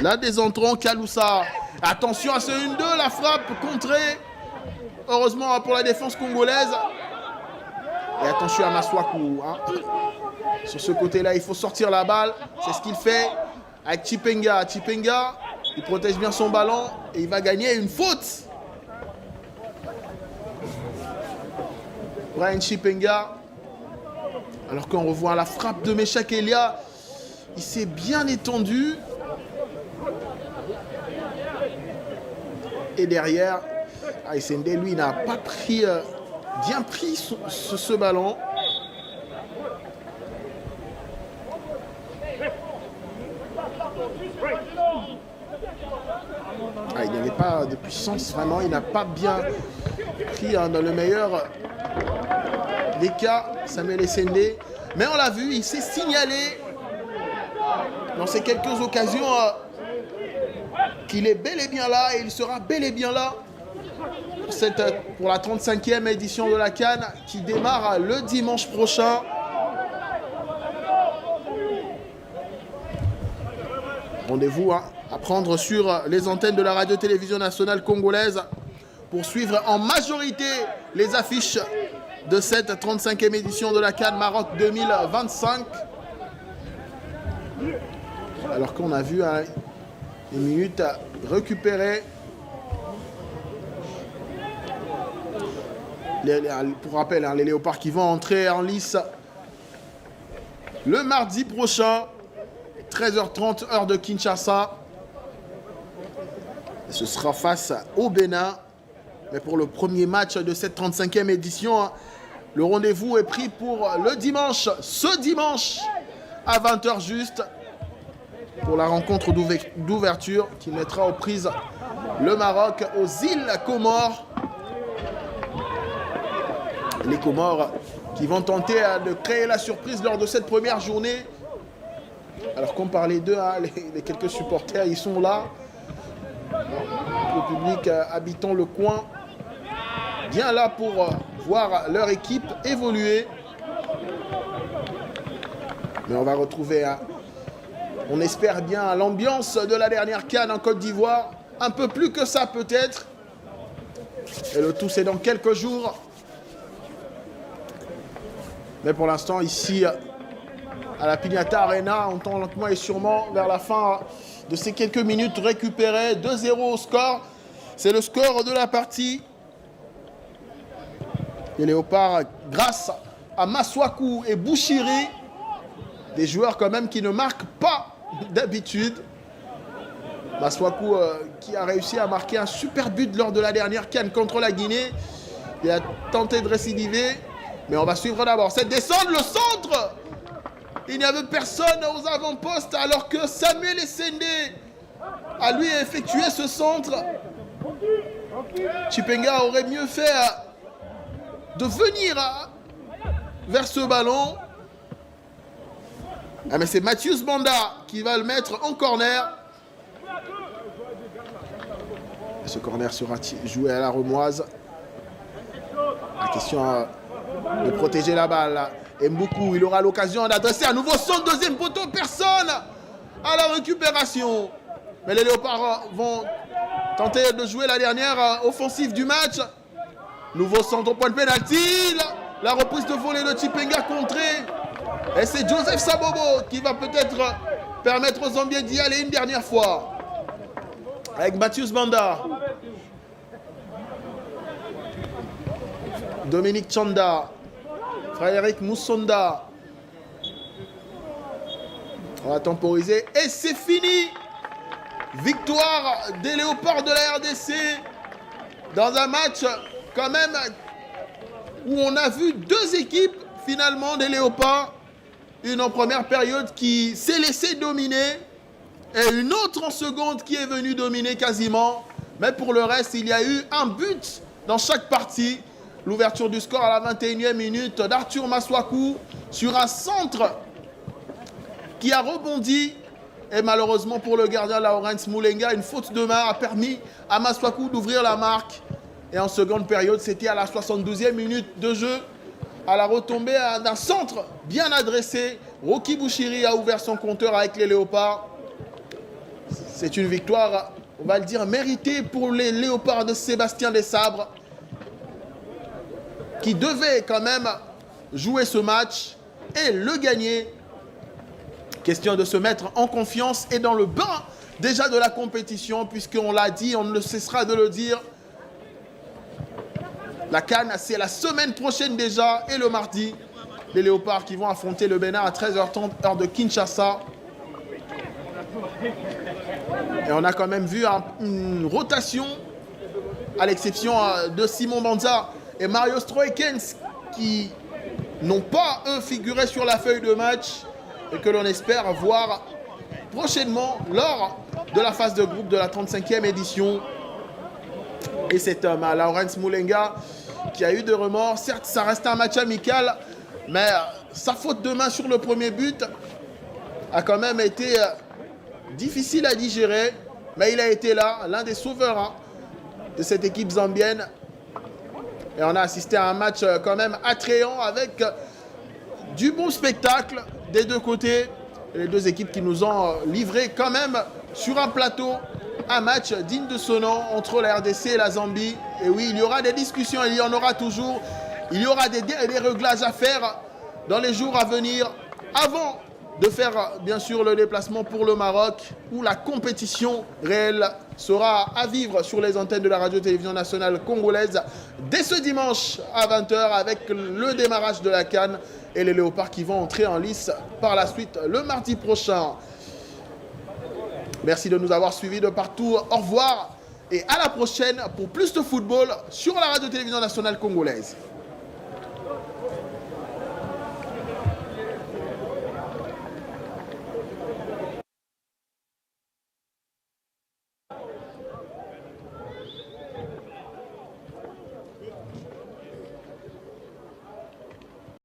la désentrant Kaloussa. Attention à ce 1-2, la frappe contrée. Heureusement pour la défense congolaise. Et attention à Maswaku. Sur ce côté-là, il faut sortir la balle. C'est ce qu'il fait avec Chipenga. Chipenga, il protège bien son ballon et il va gagner une faute. Brian Chipenga. Alors qu'on revoit la frappe de Meshak Elia, il s'est bien étendu. Et derrière, SND, lui, n'a pas bien pris ce ballon. Il n'y avait pas de puissance, vraiment. Il n'a pas bien pris dans le meilleur des cas, Samuel SND. Mais on l'a vu, il s'est signalé dans ces quelques occasions qu'il est bel et bien là et il sera bel et bien là pour la 35e édition de la CAN qui démarre le dimanche prochain. Rendez-vous à prendre sur les antennes de la radio-télévision nationale congolaise pour suivre en majorité les affiches de cette 35e édition de la CAN Maroc 2025. Alors qu'on a vu une minute récupérée. Pour rappel, les Léopards qui vont entrer en lice le mardi prochain, 13h30, heure de Kinshasa. Et ce sera face au Bénin. Mais pour le premier match de cette 35e édition, Le rendez-vous est pris pour le dimanche, ce dimanche, à 20h juste, pour la rencontre d'ouverture qui mettra aux prises le Maroc aux îles Comores. Les Comores qui vont tenter de créer la surprise lors de cette première journée. Alors qu'on parlait d'eux, hein, les quelques supporters, ils sont là. Le public habitant le coin, bien là pour voir leur équipe évoluer. Mais on va retrouver, on espère bien, l'ambiance de la dernière CAN en Côte d'Ivoire. Un peu plus que ça peut-être. Et le tout c'est dans quelques jours. Mais pour l'instant ici, à la Pignata Arena, on tend lentement et sûrement vers la fin de ces quelques minutes récupérées. 2-0 au score. C'est le score de la partie. Les Léopards, grâce à Masuaku et Bouchiri, des joueurs quand même qui ne marquent pas d'habitude. Masuaku qui a réussi à marquer un super but lors de la dernière CAN contre la Guinée. Il a tenté de récidiver, mais on va suivre d'abord cette descente, le centre. Il n'y avait personne aux avant-postes alors que Samuel Essende a lui effectué ce centre. Chipenga aurait mieux fait de venir vers ce ballon. Ah mais c'est Mathius Banda qui va le mettre en corner. Et ce corner sera joué à la remoise. La question de protéger la balle. Mboukou, il aura l'occasion d'adresser un nouveau centre, deuxième poteau, personne à la récupération. Mais les Léopards vont tenter de jouer la dernière offensive du match. Nouveau centre au point de pénalty. La reprise de volée de Chipenga contrée. Et c'est Joseph Sabobo qui va peut-être permettre aux Zambiens d'y aller une dernière fois. Avec Mathius Banda. Dominique Chanda. Frédéric Moussonda. On va temporiser. Et c'est fini. Victoire des Léopards de la RDC. Dans un match quand même où on a vu deux équipes finalement des Léopards. Une en première période qui s'est laissée dominer. Et une autre en seconde qui est venue dominer quasiment. Mais pour le reste, il y a eu un but dans chaque partie. L'ouverture du score à la 21e minute d'Arthur Masuaku sur un centre qui a rebondi. Et malheureusement pour le gardien Lawrence Moulenga, une faute de main a permis à Masuaku d'ouvrir la marque. Et en seconde période, c'était à la 72e minute de jeu, à la retombée d'un centre bien adressé. Rocky Bouchiri a ouvert son compteur avec les Léopards. C'est une victoire, on va le dire, méritée pour les Léopards de Sébastien Desabre, qui devait quand même jouer ce match et le gagner. Question de se mettre en confiance et dans le bain déjà de la compétition, puisqu'on l'a dit, on ne cessera de le dire. La CAN, c'est la semaine prochaine déjà et le mardi. Les Léopards qui vont affronter le Bénin à 13h30, heure de Kinshasa. Et on a quand même vu une rotation, à l'exception de Simon Banza et Mario Stroikens, qui n'ont pas, eux, figuré sur la feuille de match et que l'on espère voir prochainement lors de la phase de groupe de la 35e édition. Et cet homme, Lawrence Moulenga, qui a eu de remords. Certes, ça reste un match amical, mais sa faute de main sur le premier but a quand même été difficile à digérer. Mais il a été là, l'un des sauveurs de cette équipe zambienne. Et on a assisté à un match quand même attrayant avec du bon spectacle des deux côtés. Et les deux équipes qui nous ont livré quand même sur un plateau un match digne de ce nom entre la RDC et la Zambie. Et oui, il y aura des discussions, il y en aura toujours. Il y aura des réglages à faire dans les jours à venir avant de faire bien sûr le déplacement pour le Maroc, où la compétition réelle sera à vivre sur les antennes de la radio-télévision nationale congolaise dès ce dimanche à 20h avec le démarrage de la CAN et les Léopards qui vont entrer en lice par la suite le mardi prochain. Merci de nous avoir suivis de partout. Au revoir et à la prochaine pour plus de football sur la radio-télévision nationale congolaise.